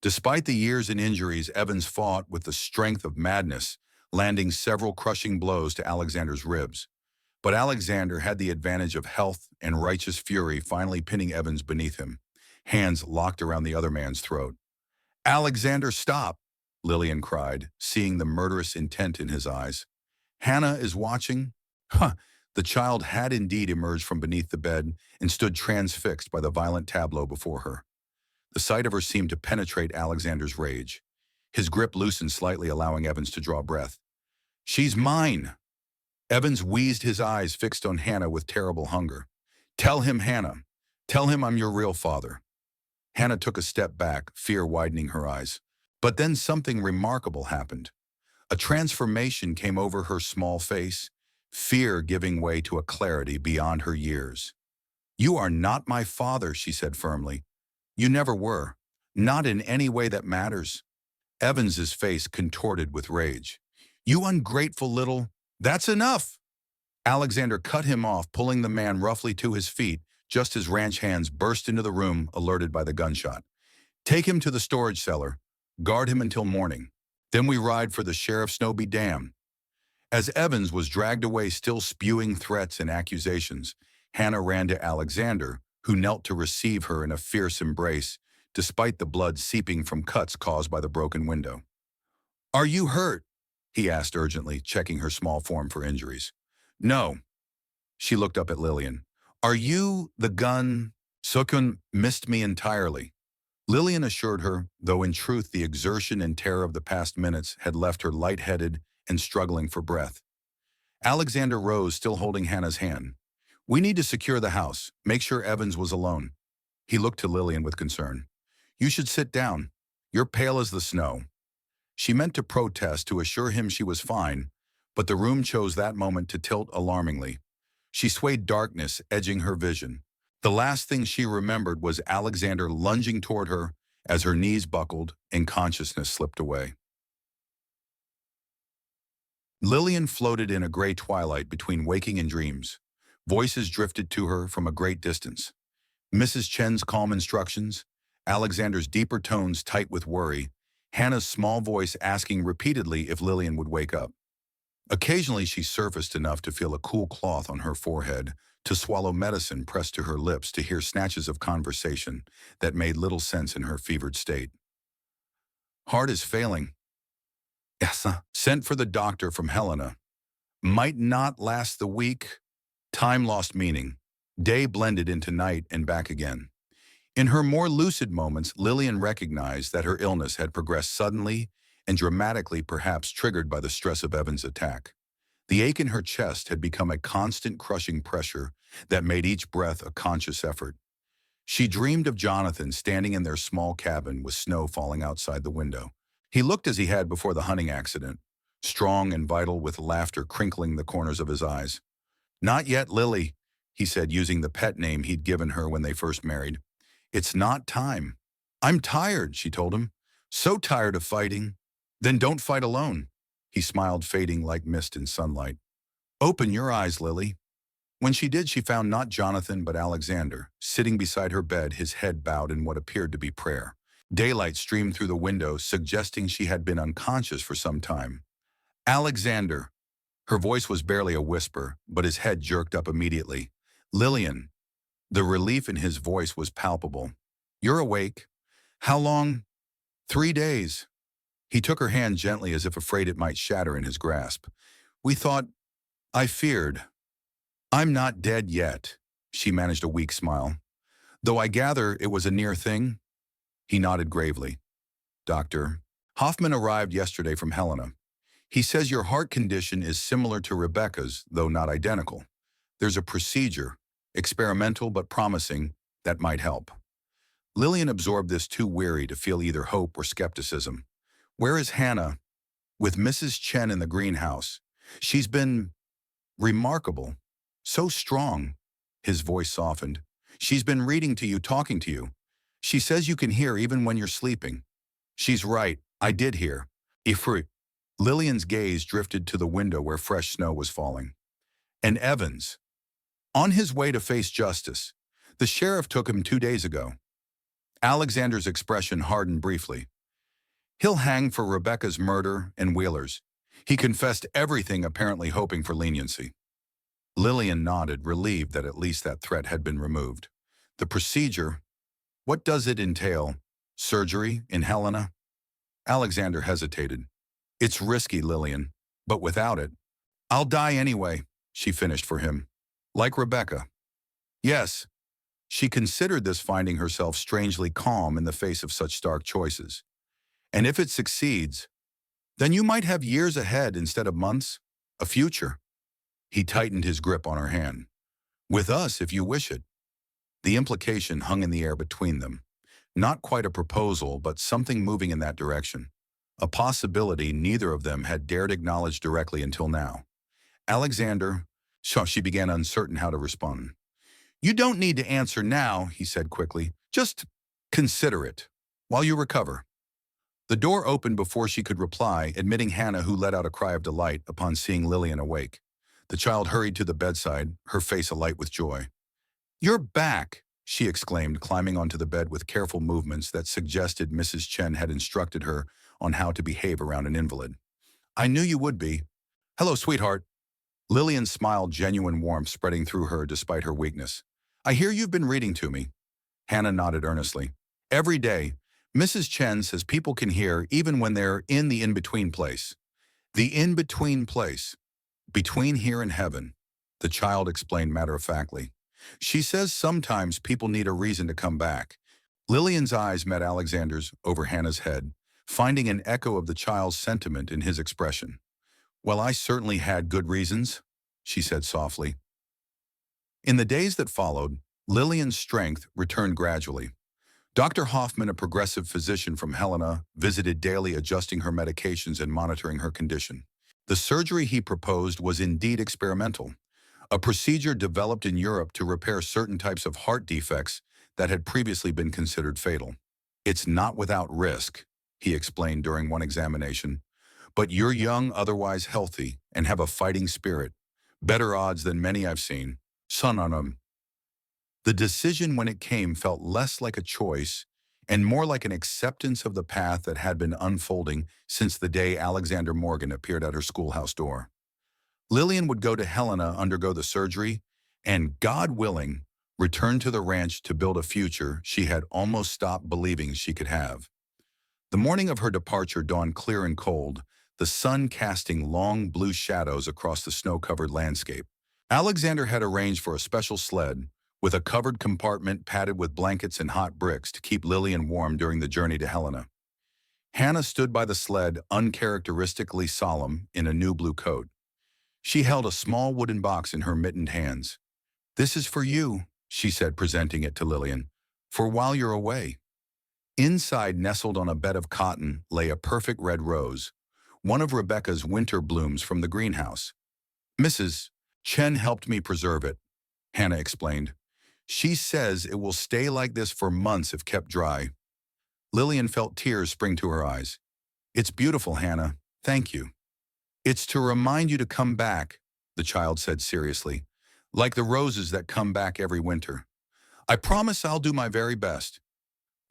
[SPEAKER 1] Despite the years and injuries, Evans fought with the strength of madness, landing several crushing blows to Alexander's ribs. But Alexander had the advantage of health and righteous fury, finally pinning Evans beneath him, hands locked around the other man's throat. Alexander, stop, Lillian cried, seeing the murderous intent in his eyes. Hannah is watching? The child had indeed emerged from beneath the bed and stood transfixed by the violent tableau before her. The sight of her seemed to penetrate Alexander's rage. His grip loosened slightly, allowing Evans to draw breath. She's mine! Evans wheezed, his eyes fixed on Hannah with terrible hunger. Tell him, Hannah. Tell him I'm your real father. Hannah took a step back, fear widening her eyes. But then something remarkable happened. A transformation came over her small face, fear giving way to a clarity beyond her years. You are not my father, she said firmly. You never were. Not in any way that matters. Evans's face contorted with rage. You ungrateful little... That's enough! Alexander cut him off, pulling the man roughly to his feet, just as ranch hands burst into the room, alerted by the gunshot. Take him to the storage cellar. Guard him until morning. Then we ride for the sheriff's, snow be damned. As Evans was dragged away still spewing threats and accusations, Hannah ran to Alexander, who knelt to receive her in a fierce embrace, despite the blood seeping from cuts caused by the broken window. "Are you hurt?" he asked urgently, checking her small form for injuries. "No." She looked up at Lillian. "Are you the gun? Sukun missed me entirely." Lillian assured her, though in truth the exertion and terror of the past minutes had left her lightheaded and struggling for breath. Alexander rose, still holding Hannah's hand. "We need to secure the house, make sure Evans was alone." He looked to Lillian with concern. "You should sit down. You're pale as the snow." She meant to protest to assure him she was fine, but the room chose that moment to tilt alarmingly. She swayed, darkness edging her vision. The last thing she remembered was Alexander lunging toward her as her knees buckled and consciousness slipped away. Lillian floated in a gray twilight between waking and dreams. Voices drifted to her from a great distance. Mrs. Chen's calm instructions, Alexander's deeper tones tight with worry, Hannah's small voice asking repeatedly if Lillian would wake up. Occasionally she surfaced enough to feel a cool cloth on her forehead, to swallow medicine pressed to her lips, to hear snatches of conversation that made little sense in her fevered state. "Heart is failing." "Yes, sir." Sent for the doctor from Helena. "Might not last the week." Time lost meaning. Day blended into night and back again. In her more lucid moments, Lillian recognized that her illness had progressed suddenly and dramatically, perhaps triggered by the stress of Evan's attack. The ache in her chest had become a constant crushing pressure that made each breath a conscious effort. She dreamed of Jonathan standing in their small cabin with snow falling outside the window. He looked as he had before the hunting accident, strong and vital, with laughter crinkling the corners of his eyes. "Not yet, Lily," he said, using the pet name he'd given her when they first married. "It's not time." "I'm tired," she told him. "So tired of fighting." "Then don't fight alone." He smiled, fading like mist in sunlight. "Open your eyes, Lily." When she did, she found not Jonathan but Alexander, sitting beside her bed, his head bowed in what appeared to be prayer. Daylight streamed through the window, suggesting she had been unconscious for some time. "Alexander." Her voice was barely a whisper, but his head jerked up immediately. "Lillian." The relief in his voice was palpable. "You're awake. How long?" "3 days." He took her hand gently, as if afraid it might shatter in his grasp. "We thought, I feared." "I'm not dead yet," she managed a weak smile. "Though I gather it was a near thing?" He nodded gravely. "Dr. Hoffman arrived yesterday from Helena. He says your heart condition is similar to Rebecca's, though not identical. There's a procedure, experimental but promising, that might help." Lillian absorbed this, too weary to feel either hope or skepticism. "Where is Hannah?" "With Mrs. Chen in the greenhouse. She's been remarkable. So strong." His voice softened. "She's been reading to you, talking to you. She says you can hear even when you're sleeping." "She's right. I did hear." "Ifrit." Lillian's gaze drifted to the window where fresh snow was falling. "And Evans. On his way to face justice. The sheriff took him 2 days ago." Alexander's expression hardened briefly. "He'll hang for Rebecca's murder and Wheeler's. He confessed everything, apparently hoping for leniency." Lillian nodded, relieved that at least that threat had been removed. "The procedure, what does it entail? Surgery in Helena?" Alexander hesitated. "It's risky, Lillian, but without it." "I'll die anyway," she finished for him. "Like Rebecca." "Yes." She considered this, finding herself strangely calm in the face of such stark choices. "And if it succeeds, then you might have years ahead instead of months, a future." He tightened his grip on her hand. "With us, if you wish it." The implication hung in the air between them. Not quite a proposal, but something moving in that direction. A possibility neither of them had dared acknowledge directly until now. "Alexander," she began, uncertain how to respond. "You don't need to answer now," he said quickly. "Just consider it while you recover." The door opened before she could reply, admitting Hannah, who let out a cry of delight upon seeing Lillian awake. The child hurried to the bedside, her face alight with joy. "You're back," she exclaimed, climbing onto the bed with careful movements that suggested Mrs. Chen had instructed her on how to behave around an invalid. "I knew you would be." Hello, sweetheart. Lillian's smile, genuine warmth spreading through her despite her weakness. I hear you've been reading to me. Hannah nodded earnestly. Every day, Mrs. Chen says people can hear even when they're in the in-between place. The in-between place, between here and heaven, the child explained matter-of-factly. She says sometimes people need a reason to come back. Lillian's eyes met Alexander's over Hannah's head, finding an echo of the child's sentiment in his expression. Well, I certainly had good reasons, she said softly. In the days that followed, Lillian's strength returned gradually. Dr. Hoffman, a progressive physician from Helena, visited daily, adjusting her medications and monitoring her condition. The surgery he proposed was indeed experimental, a procedure developed in Europe to repair certain types of heart defects that had previously been considered fatal. It's not without risk, he explained during one examination, but you're young, otherwise healthy, and have a fighting spirit. Better odds than many I've seen. Son on 'em. The decision when it came felt less like a choice and more like an acceptance of the path that had been unfolding since the day Alexander Morgan appeared at her schoolhouse door. Lillian would go to Helena, undergo the surgery, and, God willing, return to the ranch to build a future she had almost stopped believing she could have. The morning of her departure dawned clear and cold, the sun casting long blue shadows across the snow-covered landscape. Alexander had arranged for a special sled, with a covered compartment padded with blankets and hot bricks to keep Lillian warm during the journey to Helena. Hannah stood by the sled, uncharacteristically solemn, in a new blue coat. She held a small wooden box in her mittened hands. "This is for you," she said, presenting it to Lillian, "for while you're away." Inside, nestled on a bed of cotton, lay a perfect red rose, one of Rebecca's winter blooms from the greenhouse. "Mrs. Chen helped me preserve it," Hannah explained. "She says it will stay like this for months if kept dry." Lillian felt tears spring to her eyes. "It's beautiful, Hannah. Thank you." "It's to remind you to come back," the child said seriously, "like the roses that come back every winter. I promise I'll do my very best."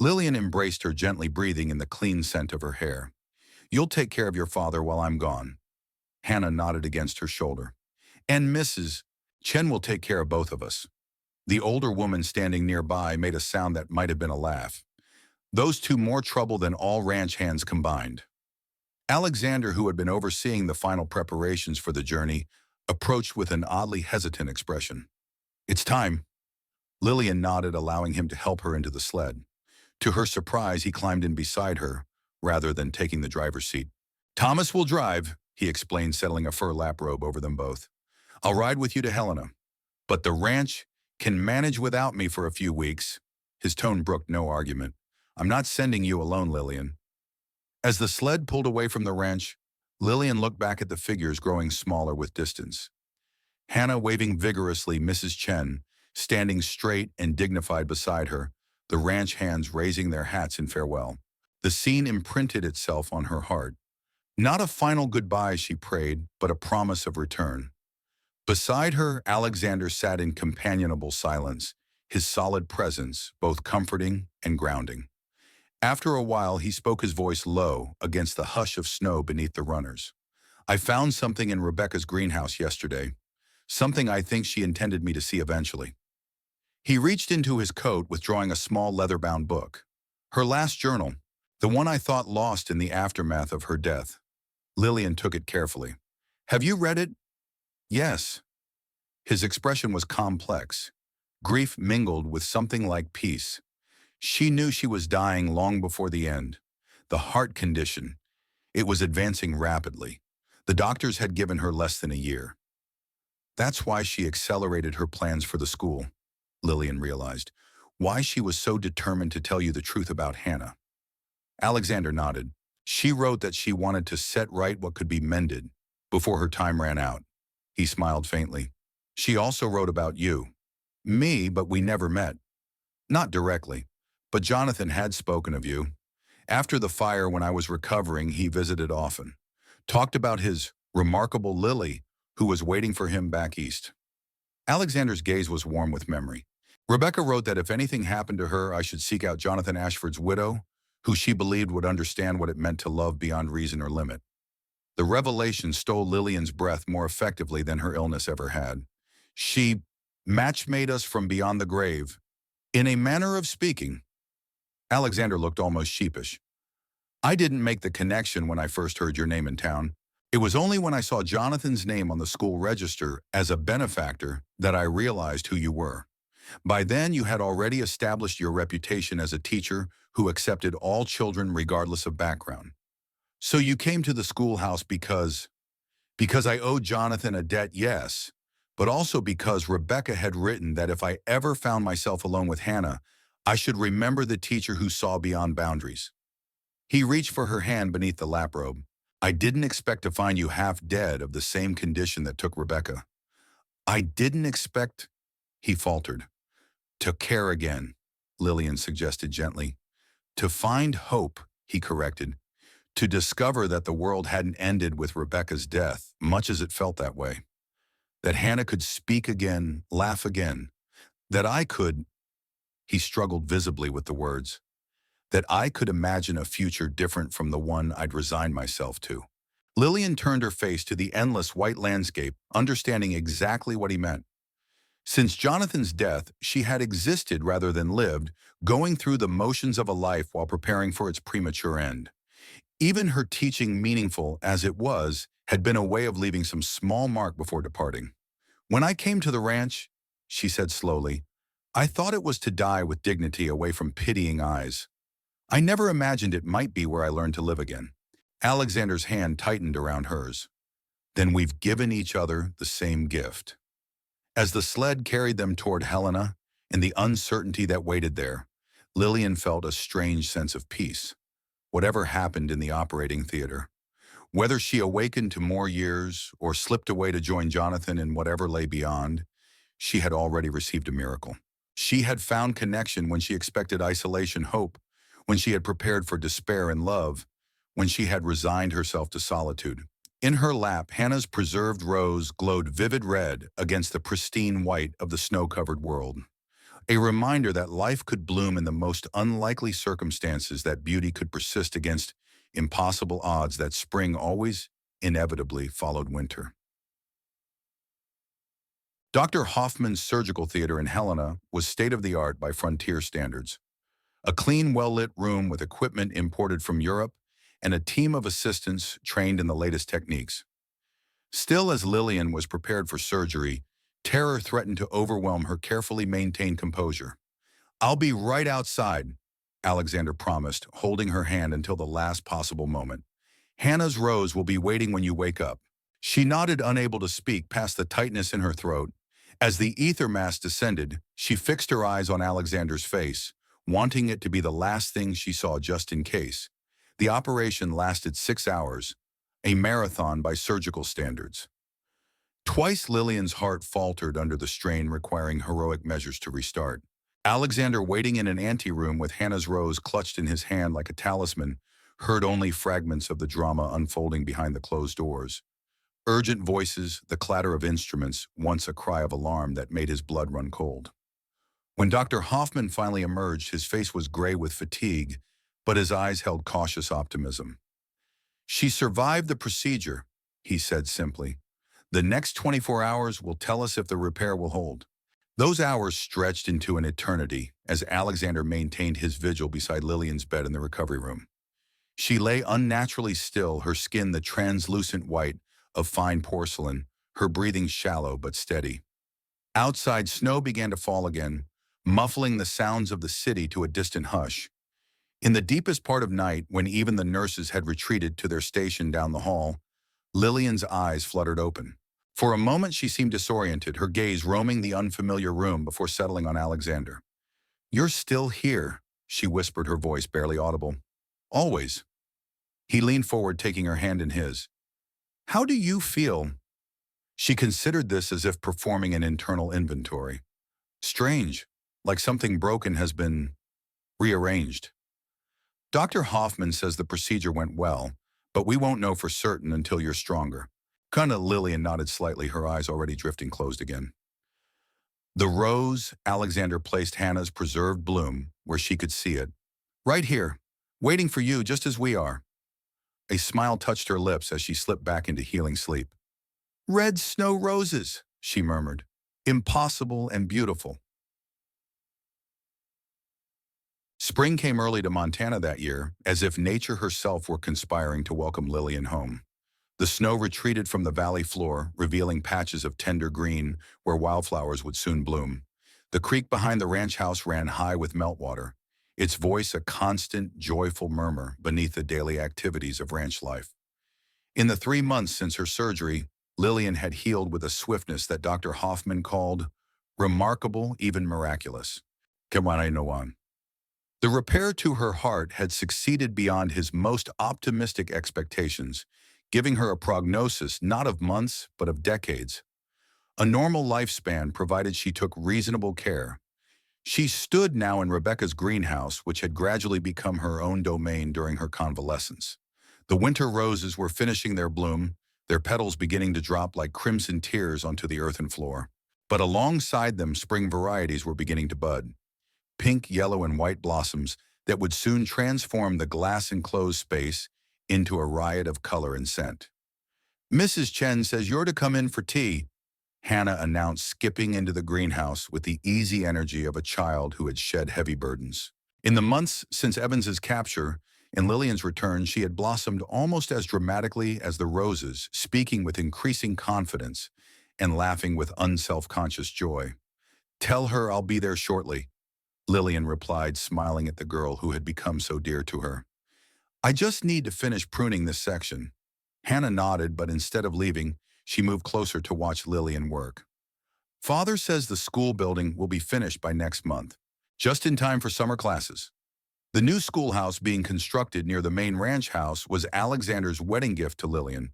[SPEAKER 1] Lillian embraced her, gently breathing in the clean scent of her hair. "You'll take care of your father while I'm gone." Hannah nodded against her shoulder. "And Mrs. Chen will take care of both of us." The older woman standing nearby made a sound that might have been a laugh. "Those two more trouble than all ranch hands combined." Alexander, who had been overseeing the final preparations for the journey, approached with an oddly hesitant expression. "It's time." Lillian nodded, allowing him to help her into the sled. To her surprise, he climbed in beside her, rather than taking the driver's seat. "Thomas will drive," he explained, settling a fur lap robe over them both. "I'll ride with you to Helena. But the ranch can manage without me for a few weeks." His tone brooked no argument. "I'm not sending you alone, Lillian." As the sled pulled away from the ranch, Lillian looked back at the figures growing smaller with distance. Hannah waving vigorously, Mrs. Chen standing straight and dignified beside her, the ranch hands raising their hats in farewell. The scene imprinted itself on her heart. Not a final goodbye, she prayed, but a promise of return. Beside her, Alexander sat in companionable silence, his solid presence both comforting and grounding. After a while, he spoke, his voice low against the hush of snow beneath the runners. "I found something in Rebecca's greenhouse yesterday, something I think she intended me to see eventually." He reached into his coat, withdrawing a small leather-bound book. "Her last journal, the one I thought lost in the aftermath of her death." Lillian took it carefully. "Have you read it?" "Yes." His expression was complex, grief mingled with something like peace. She knew she was dying long before the end. The heart condition, it was advancing rapidly. The doctors had given her less than a year. That's why she accelerated her plans for the school, Lillian realized. Why she was so determined to tell you the truth about Hannah. Alexander nodded. She wrote that she wanted to set right what could be mended before her time ran out. He smiled faintly. She also wrote about you. Me, but we never met. Not directly, but Jonathan had spoken of you. After the fire, when I was recovering, he visited often. Talked about his remarkable Lily, who was waiting for him back east. Alexander's gaze was warm with memory. Rebecca wrote that if anything happened to her, I should seek out Jonathan Ashford's widow, who she believed would understand what it meant to love beyond reason or limit. The revelation stole Lillian's breath more effectively than her illness ever had. She match-made us from beyond the grave. In a manner of speaking, Alexander looked almost sheepish. I didn't make the connection when I first heard your name in town. It was only when I saw Jonathan's name on the school register as a benefactor that I realized who you were. By then, you had already established your reputation as a teacher who accepted all children regardless of background. So you came to the schoolhouse because I owed Jonathan a debt, yes, but also because Rebecca had written that if I ever found myself alone with Hannah, I should remember the teacher who saw beyond boundaries. He reached for her hand beneath the laprobe. I didn't expect to find you half dead of the same condition that took Rebecca. I didn't expect, he faltered. To care again, Lillian suggested gently. To find hope, he corrected. To discover that the world hadn't ended with Rebecca's death, much as it felt that way. That Hannah could speak again, laugh again. That I could, he struggled visibly with the words, that I could imagine a future different from the one I'd resigned myself to. Lillian turned her face to the endless white landscape, understanding exactly what he meant. Since Jonathan's death, she had existed rather than lived, going through the motions of a life while preparing for its premature end. Even her teaching, meaningful as it was, had been a way of leaving some small mark before departing. When I came to the ranch, she said slowly, I thought it was to die with dignity away from pitying eyes. I never imagined it might be where I learned to live again. Alexander's hand tightened around hers. Then we've given each other the same gift. As the sled carried them toward Helena, in the uncertainty that waited there, Lillian felt a strange sense of peace. Whatever happened in the operating theater, whether she awakened to more years or slipped away to join Jonathan in whatever lay beyond, she had already received a miracle. She had found connection when she expected isolation, hope, when she had prepared for despair and love, when she had resigned herself to solitude. In her lap, Hannah's preserved rose glowed vivid red against the pristine white of the snow-covered world. A reminder that life could bloom in the most unlikely circumstances, that beauty could persist against impossible odds, that spring always inevitably followed winter. Dr. Hoffman's surgical theater in Helena was state-of-the-art by frontier standards. A clean, well-lit room with equipment imported from Europe and a team of assistants trained in the latest techniques. Still, as Lillian was prepared for surgery, terror threatened to overwhelm her carefully maintained composure. I'll be right outside, Alexander promised, holding her hand until the last possible moment. Hannah's rose will be waiting when you wake up. She nodded, unable to speak past the tightness in her throat. As the ether mass descended, she fixed her eyes on Alexander's face, wanting it to be the last thing she saw just in case. The operation lasted 6 hours, a marathon by surgical standards. Twice Lillian's heart faltered under the strain, requiring heroic measures to restart. Alexander, waiting in an anteroom with Hannah's rose clutched in his hand like a talisman, heard only fragments of the drama unfolding behind the closed doors. Urgent voices, the clatter of instruments, once a cry of alarm that made his blood run cold. When Dr. Hoffman finally emerged, his face was gray with fatigue, but his eyes held cautious optimism. She survived the procedure, he said simply. The next 24 hours will tell us if the repair will hold. Those hours stretched into an eternity as Alexander maintained his vigil beside Lillian's bed in the recovery room. She lay unnaturally still, her skin the translucent white of fine porcelain, her breathing shallow but steady. Outside, snow began to fall again, muffling the sounds of the city to a distant hush. In the deepest part of night, when even the nurses had retreated to their station down the hall, Lillian's eyes fluttered open. For a moment she seemed disoriented, her gaze roaming the unfamiliar room before settling on Alexander. You're still here, she whispered, her voice barely audible. Always. He leaned forward, taking her hand in his. How do you feel? She considered this as if performing an internal inventory. Strange, like something broken has been rearranged. Dr. Hoffman says the procedure went well, but we won't know for certain until you're stronger. Lillian nodded slightly, her eyes already drifting closed again. The rose, Alexander placed Hannah's preserved bloom where she could see it. Right here, waiting for you just as we are. A smile touched her lips as she slipped back into healing sleep. Red snow roses, she murmured. Impossible and beautiful. Spring came early to Montana that year, as if nature herself were conspiring to welcome Lillian home. The snow retreated from the valley floor, revealing patches of tender green where wildflowers would soon bloom. The creek behind the ranch house ran high with meltwater, its voice a constant, joyful murmur beneath the daily activities of ranch life. In the 3 months since her surgery, Lillian had healed with a swiftness that Dr. Hoffman called remarkable, even miraculous. Kemanainoan. The repair to her heart had succeeded beyond his most optimistic expectations, giving her a prognosis not of months, but of decades. A normal lifespan provided she took reasonable care. She stood now in Rebecca's greenhouse, which had gradually become her own domain during her convalescence. The winter roses were finishing their bloom, their petals beginning to drop like crimson tears onto the earthen floor. But alongside them, spring varieties were beginning to bud. Pink, yellow, and white blossoms that would soon transform the glass-enclosed space into a riot of color and scent. Mrs. Chen says you're to come in for tea, Hannah announced, skipping into the greenhouse with the easy energy of a child who had shed heavy burdens. In the months since Evans's capture and Lillian's return, she had blossomed almost as dramatically as the roses, speaking with increasing confidence and laughing with unself-conscious joy. Tell her I'll be there shortly, Lillian replied, smiling at the girl who had become so dear to her. I just need to finish pruning this section. Hannah nodded, but instead of leaving, she moved closer to watch Lillian work. Father says the school building will be finished by next month, just in time for summer classes. The new schoolhouse being constructed near the main ranch house was Alexander's wedding gift to Lillian,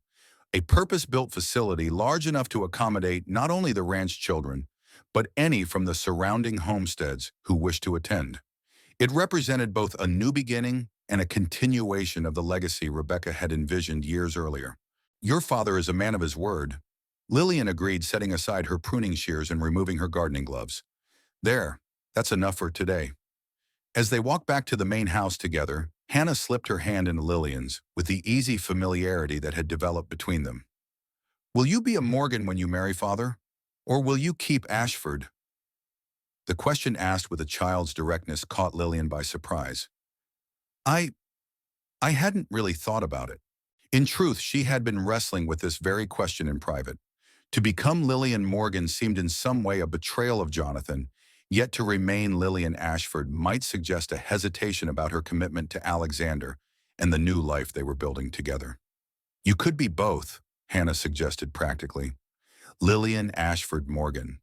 [SPEAKER 1] a purpose-built facility large enough to accommodate not only the ranch children, but any from the surrounding homesteads who wished to attend. It represented both a new beginning and a continuation of the legacy Rebecca had envisioned years earlier. Your father is a man of his word, Lillian agreed, setting aside her pruning shears and removing her gardening gloves. There, that's enough for today. As they walked back to the main house together, Hannah slipped her hand into Lillian's with the easy familiarity that had developed between them. Will you be a Morgan when you marry, Father? Or will you keep Ashford? The question asked with a child's directness caught Lillian by surprise. I hadn't really thought about it. In truth, she had been wrestling with this very question in private. To become Lillian Morgan seemed in some way a betrayal of Jonathan, yet to remain Lillian Ashford might suggest a hesitation about her commitment to Alexander and the new life they were building together. You could be both, Hannah suggested practically. Lillian Ashford Morgan.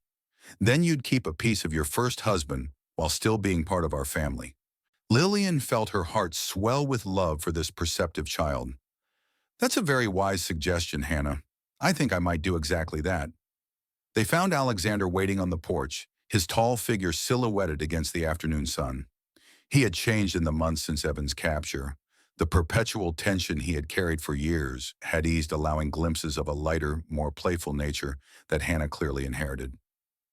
[SPEAKER 1] Then you'd keep a piece of your first husband while still being part of our family. Lillian felt her heart swell with love for this perceptive child. That's a very wise suggestion, Hannah. I think I might do exactly that. They found Alexander waiting on the porch, his tall figure silhouetted against the afternoon sun. He had changed in the months since Evan's capture. The perpetual tension he had carried for years had eased, allowing glimpses of a lighter, more playful nature that Hannah clearly inherited.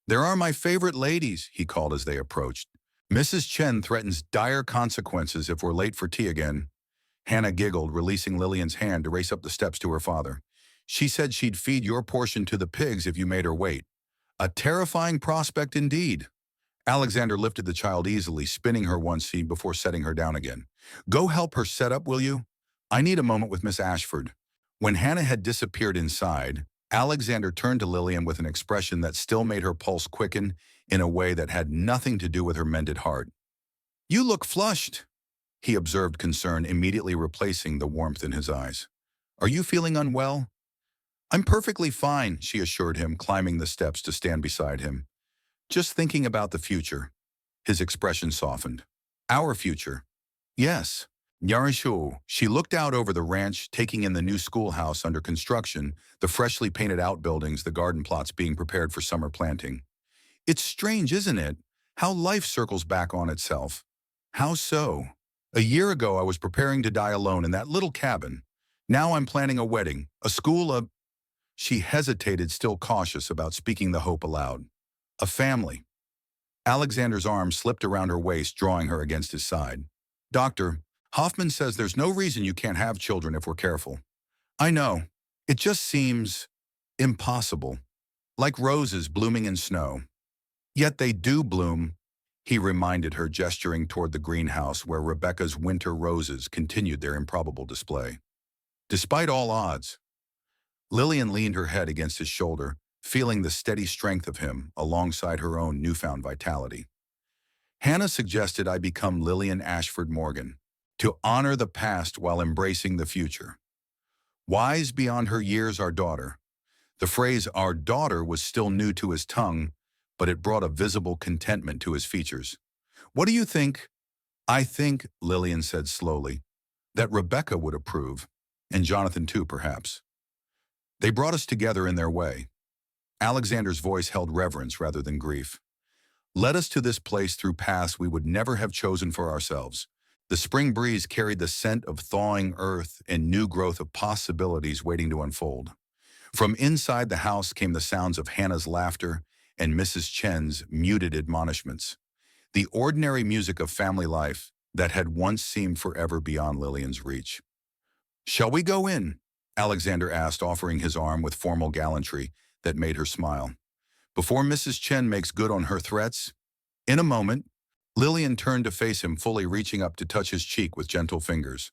[SPEAKER 1] There are my favorite ladies, he called as they approached. Mrs. Chen threatens dire consequences if we're late for tea again. Hannah giggled, releasing Lillian's hand to race up the steps to her father. She said she'd feed your portion to the pigs if you made her wait. A terrifying prospect indeed. Alexander lifted the child easily, spinning her one seat before setting her down again. Go help her set up, will you? I need a moment with Miss Ashford. When Hannah had disappeared inside, Alexander turned to Lillian with an expression that still made her pulse quicken in a way that had nothing to do with her mended heart. You look flushed, he observed, concern immediately replacing the warmth in his eyes. Are you feeling unwell? I'm perfectly fine, she assured him, climbing the steps to stand beside him. Just thinking about the future. His expression softened. Our future. Yes. Yarishu. She looked out over the ranch, taking in the new schoolhouse under construction, the freshly painted outbuildings, the garden plots being prepared for summer planting. It's strange, isn't it? How life circles back on itself. How so? A year ago, I was preparing to die alone in that little cabin. Now I'm planning a wedding, a school. She hesitated, still cautious about speaking the hope aloud. A family. Alexander's arm slipped around her waist, drawing her against his side. Doctor, Hoffman says there's no reason you can't have children if we're careful. I know. It just seems impossible, like roses blooming in snow. Yet they do bloom, he reminded her, gesturing toward the greenhouse where Rebecca's winter roses continued their improbable display. Despite all odds, Lillian leaned her head against his shoulder, feeling the steady strength of him alongside her own newfound vitality. Hannah suggested I become Lillian Ashford Morgan, to honor the past while embracing the future. Wise beyond her years, our daughter. The phrase "our daughter" was still new to his tongue, but it brought a visible contentment to his features. What do you think? I think, Lillian said slowly, that Rebecca would approve, and Jonathan too, perhaps. They brought us together in their way. Alexander's voice held reverence rather than grief. Led us to this place through paths we would never have chosen for ourselves. The spring breeze carried the scent of thawing earth and new growth of possibilities waiting to unfold. From inside the house came the sounds of Hannah's laughter and Mrs. Chen's muted admonishments. The ordinary music of family life that had once seemed forever beyond Lillian's reach. "Shall we go in?" Alexander asked, offering his arm with formal gallantry that made her smile. "Before Mrs. Chen makes good on her threats?" In a moment, Lillian turned to face him, fully reaching up to touch his cheek with gentle fingers.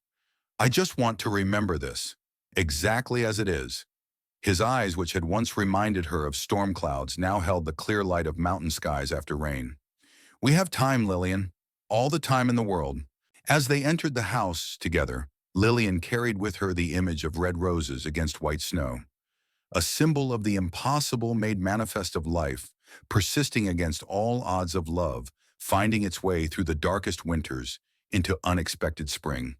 [SPEAKER 1] "I just want to remember this, exactly as it is." His eyes, which had once reminded her of storm clouds, now held the clear light of mountain skies after rain. "We have time, Lillian, all the time in the world." As they entered the house together, Lillian carried with her the image of red roses against white snow, a symbol of the impossible made manifest of life, persisting against all odds of love, finding its way through the darkest winters into unexpected spring.